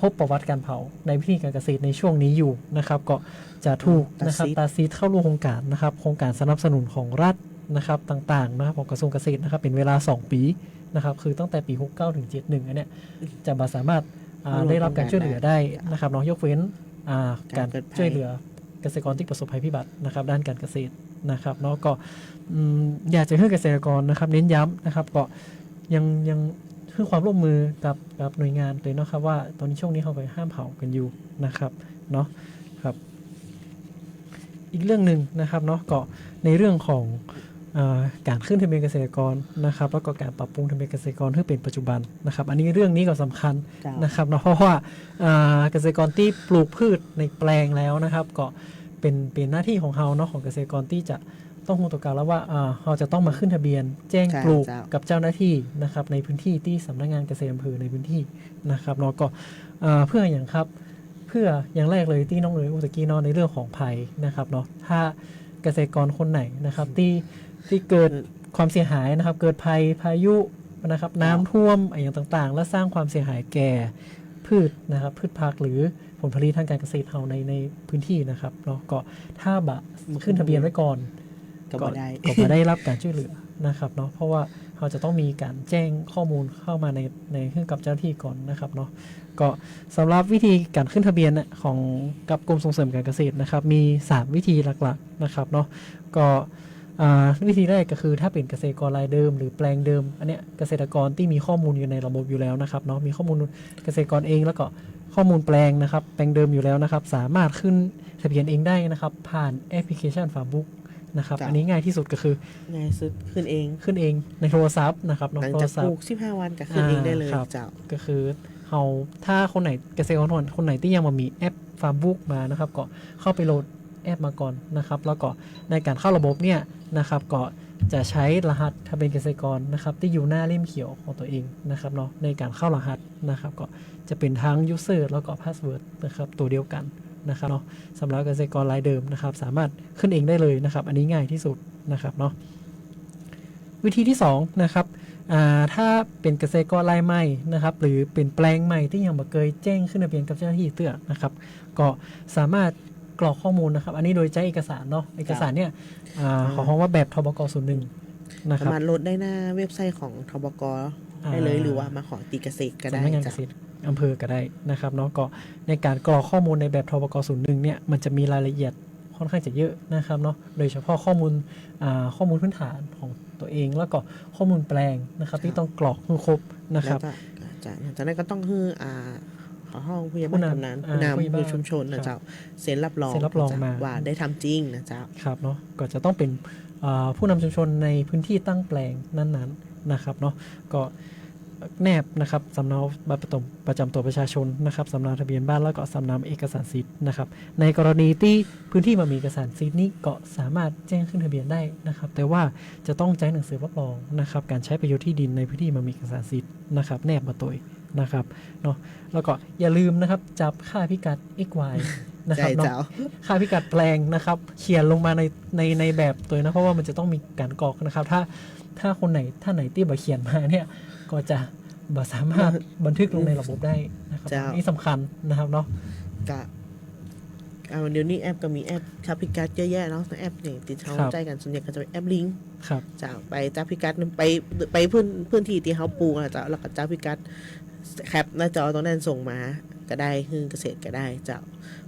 S1: พบประวัติการเผาในพื้นที่การเกษตรในช่วงนี้อยู่นะครับก็จะถูกนะครับตัดสิทธิ์เข้าร่วมโครงการนะครับโครงการสนับสนุนของรัฐนะครับต่างๆนะครับของกระทรวงเกษตรนะครับเป็นเวลา2 ปีนะครับคือตั้งแต่ปี69ถึง71อันเนี้ยจะสามารถได้รับการช่วยเหลือได้นะครับเนาะยกเว้นการช่วยเหลือเกษตรกรที่ประสบภัยพิบัตินะครับด้านการเกษตรนะครับเนาะก็อยากจะให้เกษตรกรนะครับเน้นย้ำนะครับก็ยังให้ความร่วมมือกับหน่วยงานเลยเนาะครับว่าตอนนี้ช่วงนี้เขาไปห้ามเผากันอยู่นะครับเนาะครับอีกเรื่องหนึ่งนะครับเนาะก็ในเรื่องของการขึ้นทะเบียนเกษตรกรนะครับแล้วก็การปรับปรุงทะเบียนเกษตรกรให้เป็นปัจจุบันนะครับอันนี้เรื่องนี้ก็สำคัญนะครับเนาะเพราะว่าเกษตรกรที่ปลูกพืชในแปลงแล้วนะครับก็เป็นหน้าที่ของเราเนาะของเกษตรกรที่จะต้องรู้ตัวกันแล้วว่าเราจะต้องมาขึ้นทะเบียนแจ้งปลูกกับเจ้าหน้าที่นะครับในพื้นที่ที่สำนักงานเกษตรอำเภอในพื้นที่นะครับเนาะก็เพื่ออย่างครับเพื่ออย่างแรกเลยที่น้องเอ๋ยอุตกี้เนาะในเรื่องของภัยนะครับเนาะถ้าเกษตรกรคนไหนนะครับที่เกิดความเสียหายนะครับเกิดภัยพายุนะครับน้ำท่วมอย่างต่างๆและสร้างความเสียหายแก่พืชนะครับพืชพักหรือผลผลิตทางการเกษตรเราในพื้นที่นะครับเนาะก็ถ้าขึ้นทะเบียนไว้ก่อนก็มาได้รับการช่วยเหลือนะครับเนาะเพราะว่าเราจะต้องมีการแจ้งข้อมูลเข้ามาในขึ้นกับเจ้าหน้าที่ก่อนนะครับเนาะก็สำหรับวิธีการขึ้นทะเบียนของกับกรมส่งเสริมการเกษตรนะครับมี3 วิธีหลักๆนะครับเนาะก็วิธีแรกก็คือถ้าเป็นเกษตรกรรายเดิมหรือแปลงเดิมอันเนี้ยเกษตรกรที่มีข้อมูลอยู่ในระบบอยู่แล้วนะครับเนาะมีข้อมูลเกษตรกรเองแล้วก็ข้อมูลแปลงนะครับแปลงเดิมอยู่แล้วนะครับสามารถขึ้นทะเบียนเองได้นะครับผ่านแอปพลิเคชัน Farmbook นะครับ
S2: จ้ะ
S1: อันนี้ง่ายที่สุดก็คือ
S2: ง่ายสุดขึ้นเอง
S1: ขึ้นเองในโทรศัพท์นะครับ
S2: หลัง
S1: โท
S2: จาร ก
S1: ศั
S2: ป
S1: พ
S2: ลู
S1: ท์
S2: ก15 วันก็ขึ้นเองได้เลย
S1: ครับ
S2: เจ้า
S1: ก็คือเราถ้าคนไหนเกษตรกรคนไหนที่ยังมามีแอปฟาร์มบุ๊กมานะครับก็เข้าไปโหลดแอปมาก่อนนะครับแล้วก็ในการเข้าระบบเนี่ยนะครับก็จะใช้รหัสถ้าเป็นเกษตรกรนะครับที่อยู่หน้าเล่มเขียวของตัวเองนะครับเนาะในการเข้ารหัสนะครับก็จะเป็นทั้ง user แล้วก็ password นะครับตัวเดียวกันนะครับเนาะสำหรับเกษตรกรรายเดิมนะครับสามารถขึ้นเองได้เลยนะครับอันนี้ง่ายที่สุดนะครับเนาะวิธีที่2นะครับถ้าเป็นเกษตรกรรายใหม่นะครับหรือเป็นแปลงใหม่ที่ยังไม่เคยแจ้งขึ้นทะเบียนกับเจ้าหน้าที่เตือนนะครับก็สามารถกรอกข้อมูลนะครับอันนี้โดยใช้เอกสารเนาะเอกสารเนี่ยขอห้องว่าแบบทบก01นะค
S2: สา
S1: รับ
S2: มารถโหลดได้หน้าเว็บไซต์ของทบกได้เลยหรือว่ามาขอตีเกษตรก็ได้
S1: สำนักงานเก
S2: จ้ะ
S1: ษตรอำเภอก็ได้นะครับเนาะก็ในการกรอกข้อมูลในแบบทบก01เนี่ยมันจะมีรายละเอียดค่อนข้างจะเยอะนะครับเนาะโดยเฉพาะข้อมูลพื้นฐานของตัวเองแล้วก็ข้อมูลแปลงนะครับที่ต้องกรอกให้ครบนะครับ
S2: แล้วจากนั้นก็ต้องคือขอห้องผู้ใหญ่บ้านกำนันผู้นำผู้ชุมชนนะเจ้าเซ็นรับรอง
S1: เซ็นรับรองมา
S2: ว่าได้ทำจริงนะเจ้า
S1: ครับเนาะก็จะต้องเป็นผู้นำชุมชนในพื้นที่ตั้งแปลงนั้นๆนะครับเนาะก็แนบนะครับสำเนาบัตรประจำตัวประชาชนนะครับสำเนาทะเบียนบ้านแล้วก็สำเนาเอกสารสิทธิ์นะครับในกรณีที่พื้นที่มามีเอกสารสิทธิ์นี้ก็สามารถแจ้งขึ้นทะเบียนได้นะครับแต่ว่าจะต้องใช้หนังสือรับรองนะครับการใช้ประโยชน์ที่ดินในพื้นที่มามีเอกสารสิทธิ์นะครับแนบมาตัวนะครับเนาะแล้วก็อย่าลืมนะครับจับค่าพิกัด xy นะค
S2: ใช่
S1: รับเนาะ
S2: เจ้า
S1: ค่าพิกัดแปลงนะครับเขียนลงมาในแบบตัวนะเพราะว่ามันจะต้องมีการกรอกนะครับถ้าคนไหนที่บ่เขียนมาเนี่ยก็จะบ่สามารถบันทึกลงในระบบได้นะครับ
S2: เจ้า
S1: นี่สำคัญนะครับเนาะ
S2: กะเดี๋ยวนี้แอปก็มีแอปจับพิกัดเยอะแยะเนาะแอปเนี่ยติดเท้าใจกันส่วนใหญ่ก็จะเป็นแอปลิงก์
S1: ครับ
S2: จะไปจับพิกัดไปพื้นที่ที่เขาปลูกอะเจ้าแล้วก็จับพิกัดแคปหน้าจอตรงนั้นส่งมาก็ได้คือเกษตรก็ได้เจ้า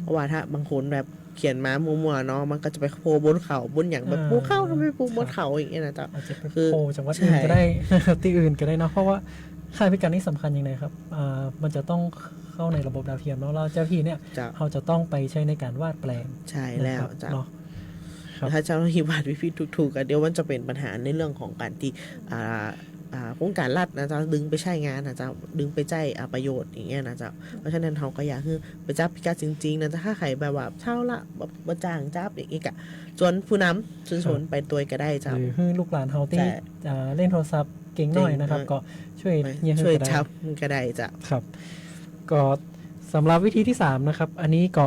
S2: เพราะว่าถ้าบางคนแบบเขียนมามัวๆเนาะมันก็จะไปโพบนเขาบนอย่างแบบปลูกข้าวทำไมปลูกบนเขาอย่างเงี้ยนะเจ้า
S1: อาจจะไป
S2: คือ
S1: โพลจังหวัดอื่นก็ได้ ที่อื่นก็ได้เนาะเพราะว่าค่าพิกัดนี่สำคัญยังไงครับมันจะต้องเข้าในระบบดาวเทียมเนาะแล้วเจ้าที่เนี่ย
S2: เจ้า
S1: เขาจะต้องไปใช้ในการวาดแปลง
S2: ใช่แล้ว
S1: นะครับ
S2: เจ้า
S1: เนาะครับ
S2: ถ้าเจ้าหน้าที่วาดวิธีถูกๆกันเดี๋ยวมันจะเป็นปัญหาในเรื่องของการที่โครงการรัฐนะเจ้าดึงไปใช้งานนะเจ้าดึงไปใช้ประโยชน์อย่างเงี้ยนะเจ้าเพราะฉะนั้นเขาก็อยากคือไปจับพิกัดจริงๆนะถ้าใครแบบว่าเช่าละแบบจ้างจับอย่างงี้กะส่วนผู้นำชุมชนไปตัวก็ได้เจ้า
S1: หรือให้ลูกหลานเฮาที่
S2: ใช่
S1: เล่นโทรศัพท์เก่งหน่อยนะครับ
S2: เก่ง
S1: ก็ช่วยเยี่ยม
S2: ช่วย
S1: ก็ได้
S2: จับก็ได้เจ้า
S1: ครับก็สำหรับวิธีที่3นะครับอันนี้ก็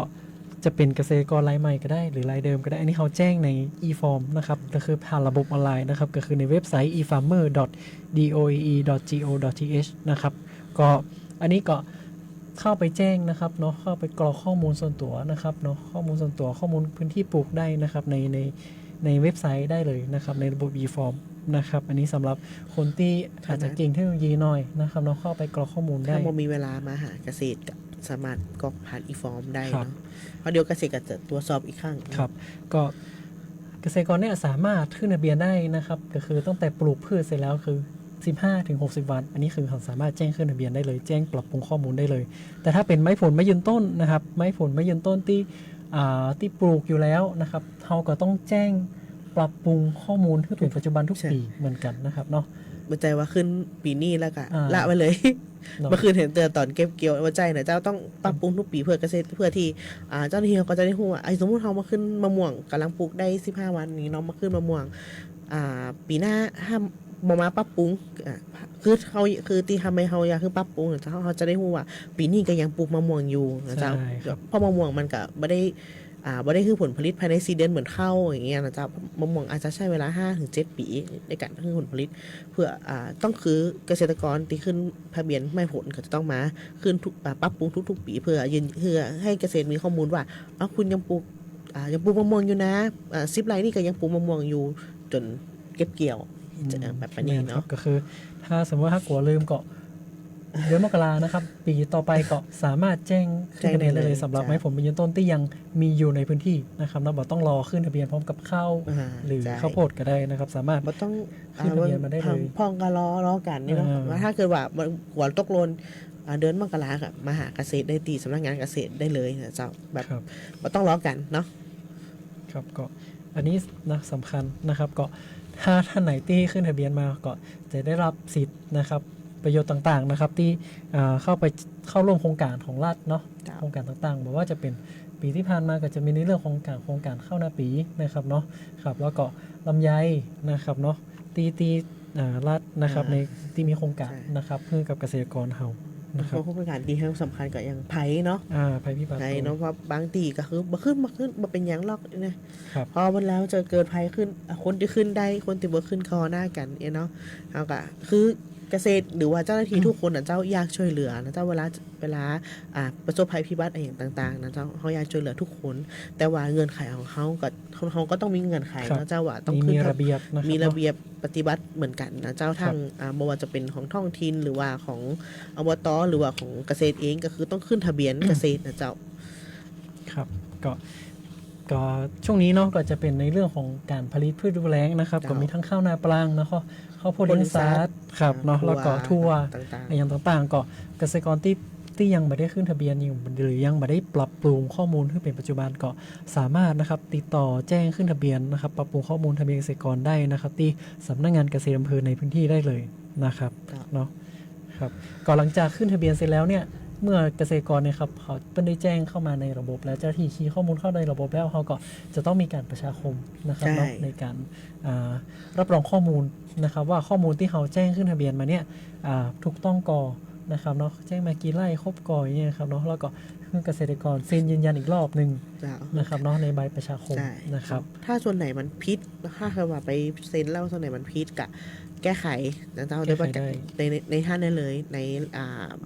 S1: จะเป็นเกษตรกรรายใหม่ก็ได้หรือรายเดิมก็ได้อันนี้เขาแจ้งใน e-form นะครับก็คือผ่านระบบออนไลน์นะครับก็คือในเว็บไซต์ efarmer.doee.go.th นะครับก็อันนี้ก็เข้าไปแจ้งนะครับเนาะเข้าไปกรอกข้อมูลส่วนตัวนะครับเนาะข้อมูลส่วนตัวข้อมูลพื้นที่ปลูกได้นะครับในเว็บไซต์ได้เลยนะครับในระบบ e-form นะครับอันนี้สำหรับคนที่อาจจะเก่งเทคโนโลยีหน่อยนะครับเนาะเข้าไปกรอกข้อมูลได้
S2: ถ้าบ่มีเวลามาหาเกษตรก็สามารถกรอกผ่านอีฟอร์มได้
S1: ครับ
S2: เนาะเพราะเดี๋ยวเกษตรก็จะตรวจสอบอีกครั้ง
S1: ครับก็เกษตรกรเนี่ยสามารถขึ้นทะเบียนได้นะครับก็คือตั้งแต่ปลูกพืชเสร็จแล้วคือ15 ถึง 60 วัน อันนี้คือเขาสามารถแจ้งขึ้นทะเบียนได้เลยแจ้งปรับปรุงข้อมูลได้เลย แต่ถ้าเป็นไม้ผลไม้ยืนต้นนะครับไม้ผลไม้ยืนต้นที่ปลูกอยู่แล้วนะครับเขาก็ต้องแจ้งปรับปรุงข้อมูลที่เป็นปัจจุบันทุกปีเหมือนกันนะครับเนาะ
S2: มันใจว่าขึ้นปีนี้แล้วก็
S1: อ่า
S2: ละไปเลย
S1: เนาะ
S2: เมื่อคืนเห็นเตือนตอนเก็บเกี่ยวว่าใจนะเจ้าต้องปรับปรุงทุกปีเพื่อเกษตรเพื่อที่เจ้าหน้าที่เขาก็จะได้รู้ว่าไอ้สมมุติเขามาขึ้นมะม่วงกำลังปลูกได้15 วันนี้เนาะมาขึ้นมะม่วงปีหน้าห้ามบ่มาปรับปรุงคือที่ทำให้เขาอยากคือปรับปรุงเขาจะได้รู้ว่าปีนี้ก็ยังปลูกมะม่วงอยู่นะเจ้า
S1: ใช่ครับ
S2: เพราะมะม่วงมันก็ไม่ได้คือผลผลิตภายใน4 เดือนเหมือนข้าวอย่างเงี้ยนะจ๊ะมะม่วงอาจจะใช้เวลา 5-7 ปีในการคือผลผลิตเพื่อต้องคือเกษตรกรที่ขึ้นทะเบียนไม่ผลก็จะต้องมาขึ้นปรับปรุงทุกๆปีเพื่อให้เกษตรมีข้อมูลว่าคุณยังปลูกมะม่วงอยู่นะ10 ไร่นี่ก็ยังปลูกมะม่วงอยู่จนเก็บเกี่ยวแบบนี้
S1: ครั
S2: เนาะ
S1: บก็คือถ้าสมมติว่าถ้ากลัวลืมก็เดือนมกรานะครับ ปีต่อไปก็สามารถแจ้งขึ้นทะเบียนได้เลยสำหรับไม้ผลไม้ยืนต้นที่ยังมีอยู่ในพื้นที่นะครับเราบอกต้องรอขึ้นทะเบียนพร้อมกับข้าวหรือข้าวโพดก็ได้นะครับ สามารถ
S2: มันต้อง
S1: ขึ้นทะเบียนมาได้เลย
S2: พองก็รอกันนี่เนาะ ว่าถ้าเกิดว่าหัวตกหล่นเดือนมกราคมมาหาเกษตรได้ตีสำนักงานเกษตรได้เลยนะเจ้าแบบ
S1: ครับ
S2: บ่ต้องรอกันเนาะ
S1: ครับก็ อันนี้นะสำคัญนะครับก็ถ้าท่านไหนที่ขึ้นทะเบียนมาก็จะได้รับสิทธิ์นะครับประโยชน์ต่างๆนะครับที่เข้าร่วมโครงการของรัฐเนาะ
S2: เจ้า
S1: โครงการต่างๆบอกว่าจะเป็นปีที่ผ่านมาก็จะมีในเรื่องของโครงการเข้าหน้าปีนะครับเนาะครับแล้วก็ลำไยนะครับเนาะตีรัฐนะครับในที่มีโครงการนะครับเพื่อกับเกษตรกรเฮานะค
S2: เพ
S1: รับ
S2: ราะโครงการที่ให้สำคัญก็อย่างไผ่เนาะ
S1: ภัยพิบัติ
S2: ไผ่เนาะเพราะบางตีก็คือบ่ขึ้นบ่เป็นหยังหรอกนะครับ พอมันแล้วเจอเกิดภัยขึ้นคนที่ขึ้นได้คนที่บ่ขึ้นคอหน้ากันเนาะเฮาก็คือเกษตรหรือว่าเจ้าหน้าที่ทุกคนเจ้าอยากช่วยเหลือนะเจ้าเวลาประสบภัยพิบัติอะไรอย่างต่างๆนะเจ้าเขาอยากช่วยเหลือทุกคน แต่ว่าเงื่อนไขของเขาก็ต้องมีเงื่อนไขนะเจ้าว่าต้องขึ้น
S1: มีระเบียบนะครับ
S2: มีระเบียบปฏิบัติเหมือนกันนะเจ้าทางบ่ว่าจะเป็นของท้องถิ่นหรือว่าของอบตหรือว่าของเกษตรเองก็คือต้องขึ้นทะเบียนเกษตรนะเจ้า
S1: ครับก็ช่วงนี้เนาะก็จะเป็นในเรื่องของการผลิตพืชฤดูแล้งนะครับ
S2: เจ้า
S1: ก็มีทั้งข้าวนาปลังนะข้าวโพด
S2: โพด
S1: อินทราดครับเนาะแล้วก็ทั่ว
S2: ต่าง
S1: อย่างต่างๆก็เกษตรกรที่ยังไม่ได้ขึ้นทะเบียนอยู่หรือยังไม่ได้ปรับปรุงข้อมูลให้เป็นปัจจุบันก็สามารถนะครับติดต่อแจ้งขึ้นทะเบียนนะครับปรับปรุงข้อมูลทะเบียนเกษตรกรได้นะครับที่สำนักงานเกษตรอำเภอในพื้นที่ได้เลยนะครับ
S2: ครับ
S1: เนาะครับก่อนหลังจากขึ้นทะเบียนเสร็จแล้วเนี่ยเมื่อเกษตรกรเนี่ยครับเขาเป็นได้แจ้งเข้ามาในระบบแล้วเจ้าหน้าที่คีย์ข้อมูลเข้าในระบบแล้วเขาก็จะต้องมีการประชาคมนะครับเนาะในการรับรองข้อมูลนะครับว่าข้อมูลที่เขาแจ้งขึ้นทะเบียนมาเนี่ยถูกต้องกอนะครับเนาะแจ้งมากี่ไร่ครบกออย่างเงี้ยครับเนาะแล้วก็คือเกษตรกรเซ็นยืนยันอีกรอบหนึ่ง
S2: เจ้า
S1: นะครับเนาะในใบประชาคม
S2: ใช่
S1: นะครับ
S2: ถ้าส่วนไหนมันพิษถ้าเคยว่าไปเซ็นแล้วส่วนไหนมันพิษกะแก้ไขนะเจ้าได้ประกาศในท่านได้เลยใน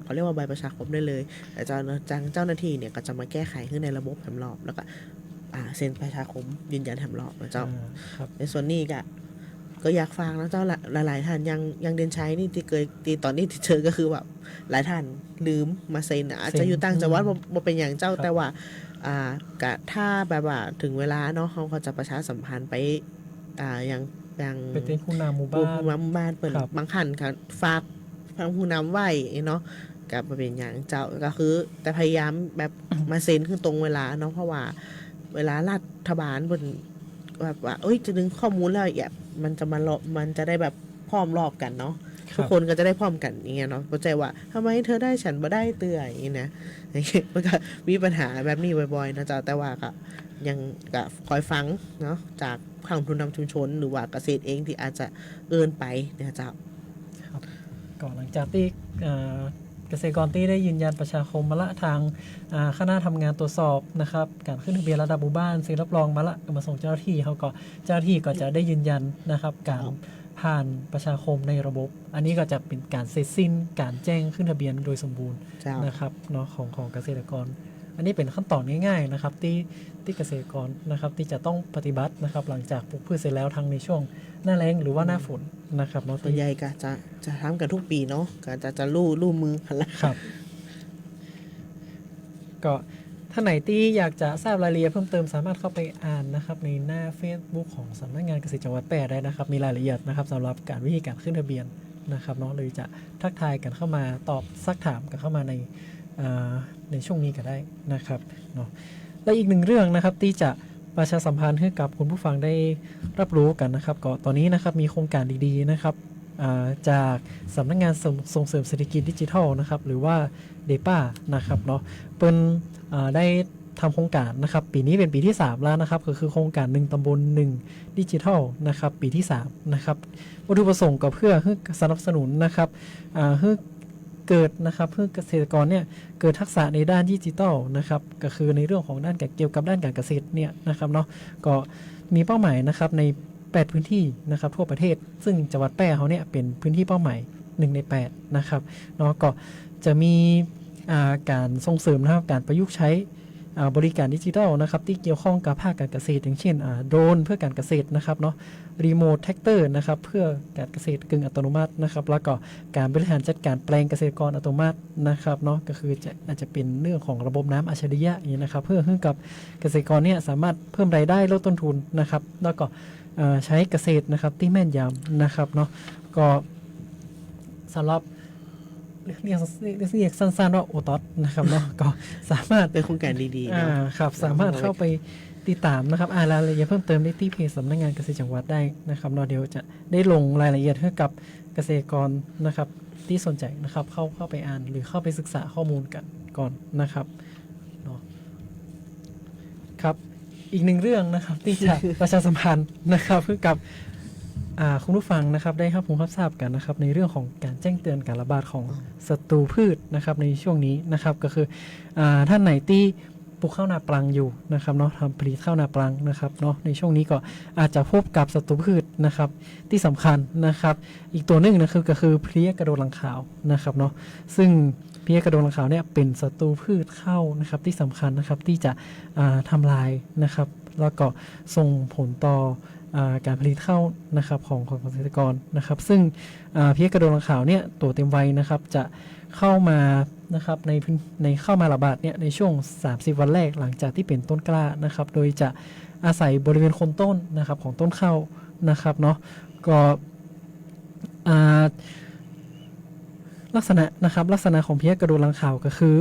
S2: เขาเรียกว่าใบประชาคมได้เลยแต่เจ้าหน้าที่เนี่ยก็จะมาแก้ไขขึ้นในระบบแถมรอบแล้วก็เซ็นประชาคมยืนยันแถมรอบนะเจ้า
S1: ครับ
S2: ในส่วนนี้ก็อยากฟังนะเจ้าหลายท่านยังเดินใช้นี่ที่เคยตีตอนนี้ที่เจอก็คือแบบหลายท่านลืมมาเซ็นอาจจะอยู่ต่างจังหวัดบ่เป็นอย่างเจ้าแต่ว่ากะถ้าแบบว่าถึงเวลาเนาะเขาก็จะประชาสัมพันธ์ไปอย่าง
S1: เป็นเต็นผู้นำหมู่
S2: ผู้
S1: บ้าน
S2: นำบ้านเปิด
S1: ครับ
S2: บางขันค่ะฝากทางผู้นำไว้เนาะกับมาเป็นอย่างเจ้าก็คือ แต่พยายามแบบมาเซ็นขึ้นตรงเวลาเนาะเพราะว่าเวลารัฐบาลบนแบบว่าจะดึงข้อมูลแล้วอย่างมันจะได้แบบพร้อมรอบกันเนาะ ทุกคนก็จะได้พร้อมกันอย่างเงี้ยเนาะเข้าใจว่าทำไมเธอได้ฉันบ่ได้เตื่อยอย่างงี้นะอย่างเงี้ยมันก็มีปัญหาแบบนี้บ่อยๆนะจ๊ะแต่ว่าก็ยังก็คอยฟังเนาะจากทางผู้นำชุมชนหรือว่าเกษตรเองที่อาจจะเกินไปนะจ๊ะ
S1: ครับก่อนหลังจากที่เกษตรกรที่ได้ยืนยันประชาคมมาละทางคณะทำงานตรวจสอบนะครับการขึ้นทะเบียนระดับหมู่บ้านเซ็นรับรองมาละก็มาส่งเจ้าหน้าที่เขาก็เจ้าหน้าที่ก็จะได้ยืนยันนะครับการผ่านประชาคมในระบบ อันนี้ก็จะเป็นการเสร็จสิ้นการแจ้งขึ้นทะเบียนโดยสมบูรณ์
S2: เจ้า
S1: นะครับเนาะของเกษตรกร อันนี้เป็นขั้นตอนง่ายๆนะครับที่เกษตรกรนะครับที่จะต้องปฏิบัตินะครับหลังจากปลูกพืชเสร็จแล้วทั้งในช่วงหน้าแล้งหรือว่าหน้าฝนนะครับเนาะ
S2: ส่วนใหญ่ก็จะทำกันทุกปีเนาะก็จะลู่มือกันละ
S1: ครับก็ท่านไหนที่อยากจะทราบรายละเอียดเพิ่มเติมสามารถเข้าไปอ่านนะครับในหน้า Facebook ของสำนักงานเกษตรจังหวัดแพร่ได้นะครับมีรายละเอียดนะครับสำหรับการวิธีการขึ้นทะเบียนนะครับเนาะหรือจะทักทายกันเข้ามาตอบซักถามกันเข้ามาในช่วงนี้ก็ได้นะครับเนาะและอีกหนึ่งเรื่องนะครับที่จะประชาสัมพันธ์ให้กับคุณผู้ฟังได้รับรู้กันนะครับก็ตอนนี้นะครับมีโครงการดีๆนะครับจากสำนักงานส่งเสริมเศรษฐกิจดิจิทัลนะครับหรือว่าเดป้านะครับเนาะเป็นได้ทำโครงการนะครับปีนี้เป็นปีที่ 3 แล้วนะครับก็คือโครงการ1ตำบล1ดิจิทัลนะครับปีที่3นะครับวัตถุประสงค์ก็เพื่อสนับสนุนนะครับให้เกิดนะครับเพื่อเกษตรกรเนี่ยเกิดทักษะในด้านดิจิทัลนะครับก็คือในเรื่องของด้านเกี่ยวกับด้านการเกษตรเนี่ยนะครับเนาะก็มีเป้าหมายนะครับใน8พื้นที่นะครับทั่วประเทศซึ่งจังหวัดแพร่เขาเนี่ยเป็นพื้นที่เป้าหมาย1ใน8นะครับเนาะก็จะมีการส่งเสริมนะครับการประยุกต์ใช้บริการดิจิทัลนะครับที่เกี่ยวข้องกับภาคการเกษตรอย่างเช่นโดรนเพื่อการเกษตรนะครับเนาะรีโมทแท็กเตอร์นะครับเพื่อการเกษตรกึ่งอัตโนมัตินะครับแล้วก็การบริหารจัดการแปลงเกษตรกรอัตโนมัตินะครับเนาะก็คืออาจจะเป็นเรื่องของระบบน้ำอัจฉริยะอย่างนี้นะครับเพื่อให้กับเกษตรกรเนี่ยสามารถเพิ่มรายได้ลดต้นทุนนะครับแล้วก็ใช้เกษตรนะครับที่แม่นยำนะครับเนาะก็สำหรับเรียกสั้นๆว่าโอท็อปนะครับเนาะก็สามารถ
S2: เป็นโครงการดีๆเนาะ
S1: ครับสามารถเข้าไป ติดตามนะครับรายละเอียดเพิ่มเติมได้ที่เพจสำนักงานเกษตรจังหวัดได้นะครับเนาะเดี๋ยวจะได้ลงรายละเอียดให้กับเกษตรกรนะครับที่สนใจนะครับเข้าไปอ่านหรือเข้าไปศึกษาข้อมูลกันก่อนนะครับเนาะครับอีกหนึ่งเรื่องนะครับที่จะ ประชาสัมพันธ์นะครับเพื่อกับคุณผู้ฟังนะครับได้รับรู้รับทราบกันนะครับในเรื่องของการแจ้งเตือนการระบาดของศัตรูพืชนะครับในช่วงนี้นะครับก็คือท่านไหนที่ปลูกข้าวนาปลังอยู่นะครับเนาะทำผลิตข้าวนาปลังนะครับเนาะในช่วงนี้ก็อาจจะพบกับศัตรูพืชนะครับที่สำคัญนะครับอีกตัวหนึ่งนะก็คือเพลี้ยกระโดดหลังขาวนะครับเนาะซึ่งเพลี้ยกระโดดหลังขาวเนี่ยเป็นศัตรูพืชข้าวนะครับที่สำคัญนะครับที่จะทำลายนะครับแล้วก็ส่งผลต่อการผลิตข้าวนะครับของเกษตรกรนะครับซึ่งเพลี้ยกระโดดหลังขาวเนี่ยตัวเต็มวัยนะครับจะเข้ามานะครับในเข้ามาระบาดเนี่ยในช่วง30วันแรกหลังจากที่เป็นต้นกล้านะครับโดยจะอาศัยบริเวณโคนต้นนะครับของต้นข้าวนะครับเนาะก็ลักษณะของเพลี้ยกระโดดหลังขาวก็คือ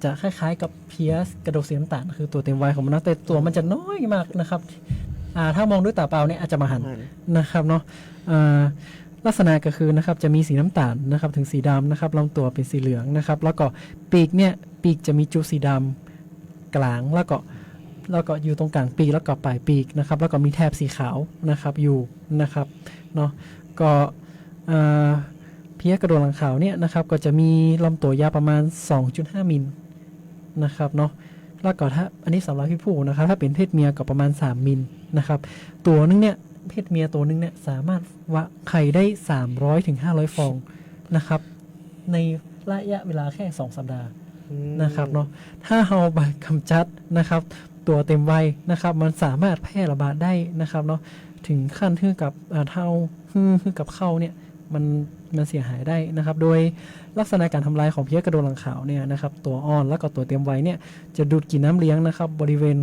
S1: จะคล้ายๆกับเพลี้ยกระโดดสีน้ำตาลคือตัวเต็มวัยของมันนะแต่ตัวมันจะน้อยมากนะครับถ้ามองด้วยตาเปล่าเนี่ยอาจจะมาหันนะครับเนาะลักษณะก็คือนะครับจะมีสีน้ำตาลนะครับถึงสีดำนะครับลำตัวเป็นสีเหลืองนะครับแล้วก็ปีกจะมีจุดสีดำกลางแล้วก็อยู่ตรงกลางปีกแล้วก็ปลายปีกนะครับแล้วก็มีแถบสีขาวนะครับอยู่นะครับเนาะก็เพลี้ยกระโดดหลังขาวเนี่ยนะครับก็จะมีลำตัวยาวประมาณ 2.5 มิลนะครับเนาะแล้วก็ถ้าอันนี้สำหรับพี่ผู้นะครับถ้าเป็นเพศเมียก็ประมาณ3มิลนะครับตัวนึงเนี่ยเพศเมียตัวนึงเนี่ยสามารถวะไข่ได้300ถึง500ฟองนะครับในระยะเวลาแค่2สัปดาห์นะครับเนาะถ้าเราไปกำจัดนะครับตัวเต็มวัยนะครับมันสามารถแพร่ระบาดได้นะครับเนาะถึงขั้นที่กับเท่ากับเข้าเนี่ยมันเสียหายได้นะครับโดยลักษณะการทำลายของเพลี้ยกระโดดหลังขาวเนี่ยนะครับตัวอ่อนแล้วก็ตัวเต็มวัยเนี่ยจะดูดกินน้ำเลี้ยงนะครับบริเวณ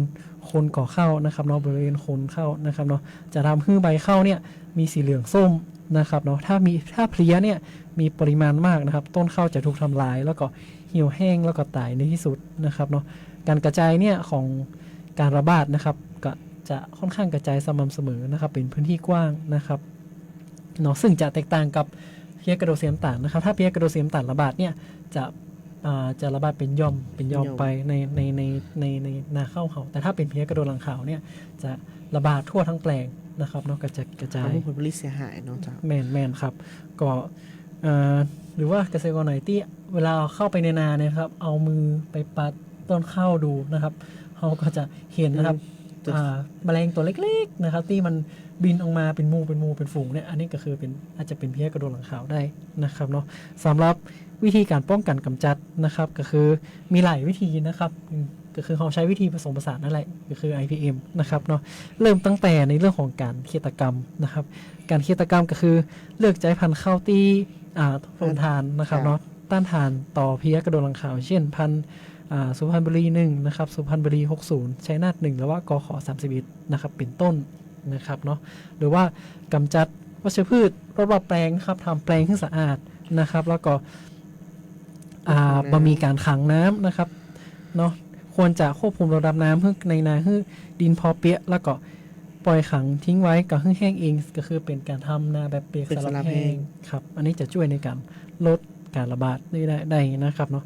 S1: โคนก่อข้าวนะครับเนาะบริเวณโคนข้าวนะครับเนาะจะทำให้ใบข้าวเนี่ยมีสีเหลืองส้มนะครับเนาะถ้าเพลี้ยเนี่ยมีปริมาณมากนะครับต้นข้าวจะถูกทำลายแล้วก็เหี่ยวแห้งแล้วก็ตายในที่สุดนะครับเนาะการกระจายเนี่ยของการระบาดนะครับก็จะค่อนข้างกระจายสม่ำเสมอนะครับเป็นพื้นที่กว้างนะครับเนาะซึ่งจะแตกต่างกับเพลี้ยกระโดดสีน้ำตาลนะครับถ้าเพลี้ยกระโดดสีน้ำตาลระบาดเนี่ยจะระบาดเป็นย่อมไปในนาข้าวเขาแต่ถ้าเป็นเพลี้ยกระโดดหลังขาวเนี่ยจะระบาดทั่วทั้งแปลงนะครับเนาะกระจาย
S2: ผลผลิตเสียหายเนาะจ้ะ
S1: แมนครับก็หรือว่าเกษตรกรไหนที่เวลาเข้าไปในนาเนี่ยครับเอามือไปปัดต้นข้าวดูนะครับเขาก็จะเห็นนะครับแมลงตัวเล็กๆนะครับที่มันบินออกมาเป็นเป็นฝูงเนี่ยอันนี้ก็คืออาจจะเป็นเพลี้ยกระโดดหลังขาวได้นะครับเนาะสำหรับวิธีการป้องกันกำจัดนะครับก็คือมีหลายวิธีนะครับก็คือเขาใช้วิธีผสมผสานนั่นแหละก็คือ IPM นะครับเนาะเริ่มตั้งแต่ในเรื่องของการฆาตกรรมนะครับการฆาตกรรมก็คือเลือกใจพันธุ์ข้าวที่ทนทานนะครับเนาะต้านทานต่อเพลี้ยกระโดดหลังขาวเช่นพันธุ์สุพรรณบุรี1นะครับสุพรรณบุรี60ชัยนาท1แล้วว่ากข31นะครับเป็นต้นนะครับเนาะหรือว่ากำจัดวัชพืชรอบๆแปลงครับทำแปลงให้สะอาดนะครับแล้วก็บะมีการขังน้ำนะครับเนาะควรจะควบคุมระดับน้ำในนาให้ดินพอเปียกแล้วก็ปล่อยขังทิ้งไว้กับให้แห้งเองก็คือเป็นการทำนาแบบเปียกสลับแห้งครับอันนี้จะช่วยในการลดการระบาดได้นะครับเนาะ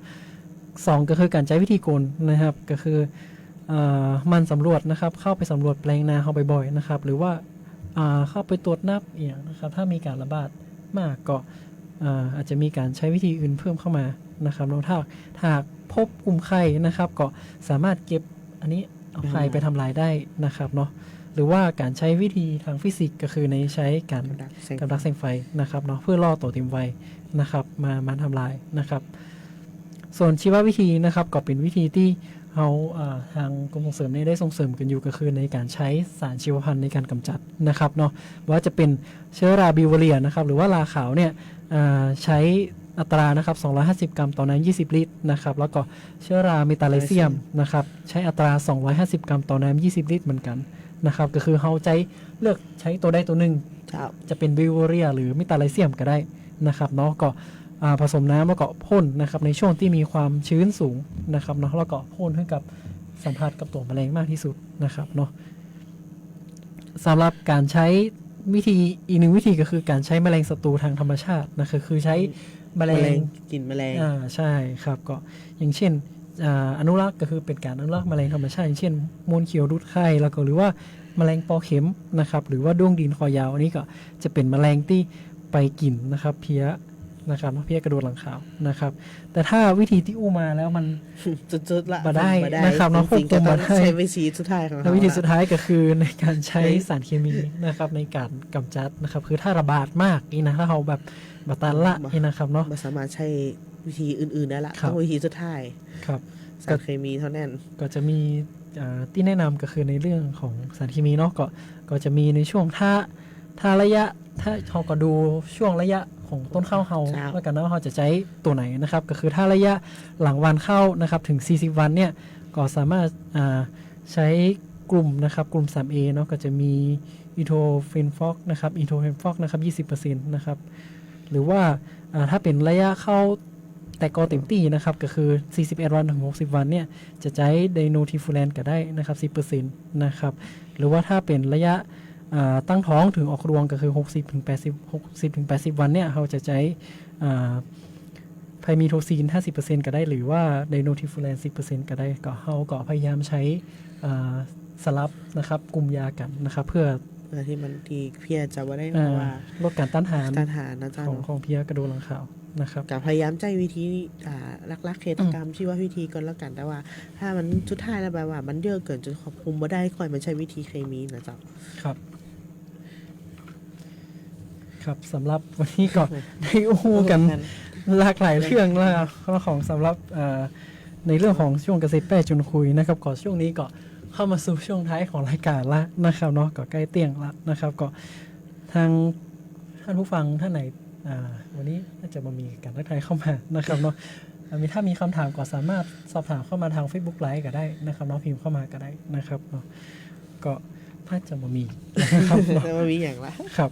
S1: 2ก็คือการใช้วิธีโกนนะครับก็คือมันสำรวจนะครับเข้าไปสำรวจแปลงนาเข้าไปบ่อยนะครับหรือว่าเข้าไปตรวจนับอย่างนะครับถ้ามีการระบาดมากก็อาจจะมีการใช้วิธีอื่นเพิ่มเข้ามานะครับแล้วถ้าพบกลุ่มไข้นะครับก็สามารถเก็บอันนี้เอาไข่ไปทำลายได้นะครับเนาะหรือว่าการใช้วิธีทางฟิสิกส์ก็คือในใช้การกำลังแสงไฟนะครับเนาะเพื่อล่อตัวเต็มวัยนะครับมาทำลายนะครับส่วนชีววิธีนะครับก็เป็นวิธีที่เราทางกรมส่งเสริมได้ส่งเสริมกันอยู่ก็คือในการใช้สารชีวพันธุ์ในการกำจัดนะครับเนาะว่าจะเป็นเชื้อราบิวเรียนะครับหรือว่าราขาวเนี่ยใช้อัตรานะครับ250 กรัมต่อน้ำ20 ลิตรนะครับแล้วก็เชื้อราเมตาไลเซียมนะครับใช้อัตรา250 กรัมต่อน้ำ20 ลิตรเหมือนกันนะครับก็คือเราเลือกใช้ตัวใดตัวหนึ่งจะเป็นบิวเรียหรือเมตาไลเซียมก็ได้นะครับเนาะก็ผสมน้ำแล้วก็พ่นนะครับในช่วงที่มีความชื้นสูงนะครับเนาะแล้วก็พ่นให้กับ สัมผัสกับตัวแมลงมากที่สุดนะครับเนาะสำหรับการใช้วิธีอีกหนึ่งวิธีก็คือการใช้แมลงศัตรูทางธรรมชาตินะคือใช้แมลง
S2: กินแมลง
S1: ใช่ครับก็อย่างเช่นอนุรักษ์ก็คือเป็นการอนุรักษ์แมลงธรรมชาติอย่างเช่นมูลเขียวดูดไข่แล้วก็หรือว่าแมลงปอเข็มนะครับหรือว่าด้วงดินคอยาวอันนี้ก็จะเป็นแมลงที่ไปกินนะครับเพี้ยนะครับเพี้ยกระโดดหลังขาวนะครับแต่ถ้าวิธีที่อู้มาแล้วมัน
S2: จุดๆละ
S1: บ่ได้นะครับเนาะ
S2: จริงๆก็ต้อง
S1: ควบคุมบ่ได้
S2: ใช้วิธีสุดท้ายของ
S1: แล้
S2: เขา
S1: ววิธีสุด
S2: ละ
S1: ท้ายก็คือในการใช้
S2: ใช้
S1: สารเคมีนะครับในการกำจัดนะครับคือถ้าระบาดมากนี่นะถ้าเราแบบบัตันละนี่นะครับเนาะ
S2: บ่สามารถใช้วิธีอื่นๆได้ละ
S1: ครับ
S2: ต้องวิธีสุดท้าย
S1: ครับ
S2: สารเคมีเท่านั้น
S1: ก็จะมีที่แนะนำก็คือในเรื่องของสารเคมีเนาะก็จะมีในช่วงถ้าระยะถ้าเราก็ดูช่วงระยะของต้นข้าวเฮา
S2: ครับ
S1: แล้วกันนะว่าเราจะใช้ตัวไหนนะครับก็คือถ้าระยะหลังวันเข้านะครับถึง40วันเนี่ยก็สามารถใช้กลุ่มนะครับกลุ่ม 3A เนาะก็จะมีอีโทเฟนฟอกนะครับอีโทเฟนฟอกนะครับ 20% นะครับหรือว่าถ้าเป็นระยะเข้าแต่กอเต็มที่นะครับก็คือ41วันถึง60วันเนี่ยจะใช้ไดโนทิฟูแลนก็ได้นะครับ 10% นะครับหรือว่าถ้าเป็นระยะตั้งท้องถึงออกรวงก็คือ60-80วันเนี่ยเราจะใช้ไพมีโทซีน 50% ก็ได้หรือว่าไดโนทิฟูแลน 10% ก็ได้ก็เราก็พยายามใช้สลับนะครับกลุ่มยากันนะครับเพื่อ
S2: ที่มันทีเพียจะว่าได้เพราะว่า
S1: ลดการต้านทาน
S2: ต้านทานนะจ๊ะ
S1: ของเพี้ยกระโดดหลังขาวนะครับ
S2: กับพยายามใจวิธีลักๆเคตกรรมชื่อว่าวิธีก่อนแล้วกันแต่ว่า ถ้ามันสุดท้ายแล้วแบบว่ามันเยอะเกินจนควบคุมไม่ได้ค่อยมันใช้วิธีเคมีนะจ๊ะ
S1: ครับครับสำหรับวันนี้ก็ ได้อู้กันหลากหลายเรื่องแล้วของสำหรับในเรื่องของช่วงเกษตรแป้จนคุยนะครับก็ช่วงนี้ก็เข้ามาสู่ช่วงท้ายของรายการละนะครับเนาะก็ใกล้เตียงละนะครับก็ทางท่านผู้ฟังท่านไหนวันนี้น่าจะมามีการทักทายเข้ามานะครับเนาะถ้ามีคำถามก็สามารถสอบถามเข้ามาทาง Facebook Live ก็ได้นะครับเนาะพิมพ์เข้ามาก็ได้นะครับเนาะก็ถ้าจะมามีนะครับเนาะ
S2: แต่ว่ามีอย่างละ
S1: ครับ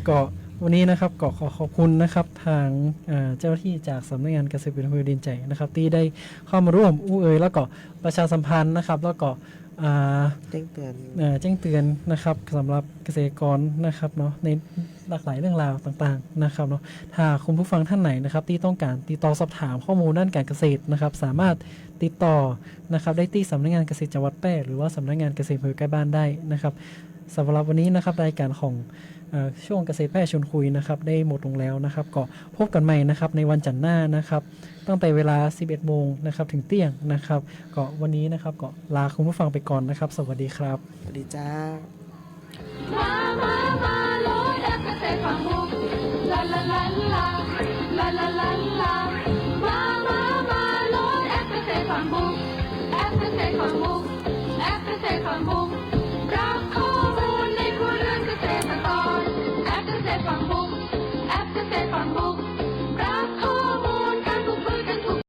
S1: ก็วันนี้นะครับก็ขอขอบคุณนะครับทางเจ้าหน้าที่จากสำนักงานเกษตรอำเภอเดียนใจนะครับที่ได้เข้ามาร่วมอู้เอ่ยแล้วก็ประชาสัมพันธ์นะครับแล้วก็
S2: แจ้งเตือน
S1: แจ้งเตือนนะครับสำหรับเกษตรกรนะครับเนาะในหลากหลายเรื่องราวต่างๆนะครับเนาะถ้าคุณผู้ฟังท่านไหนนะครับที่ต้องการติดต่อสอบถามข้อมูลด้านการเกษตรนะครับสามารถติดต่อนะครับได้ที่สำนักงานเกษตรจังหวัดแพร่หรือว่าสำนักงานเกษตรอำเภอใกล้บ้านได้นะครับสำหรับวันนี้นะครับรายการของช่วงเกษตรแพร่ชวนคุยนะครับได้หมดลงแล้วนะครับก็พบกันใหม่นะครับในวันจันทร์หน้านะครับตั้งแต่เวลา 11 โมงนะครับถึงเที่ยงนะครับก็วันนี้นะครับก็ลาคุณผู้ฟังไปก่อนนะครับสวัสดีครับ
S2: สวัสดีจ้า
S4: มาโลดแอปเกษตรฝั่งมุกลาลาลาลาลาลาลาลามาโลดแอปเกษตรฝั่งมุกแอปเกษตรฝั่งมุกแอปเกษตรฝั่งมุก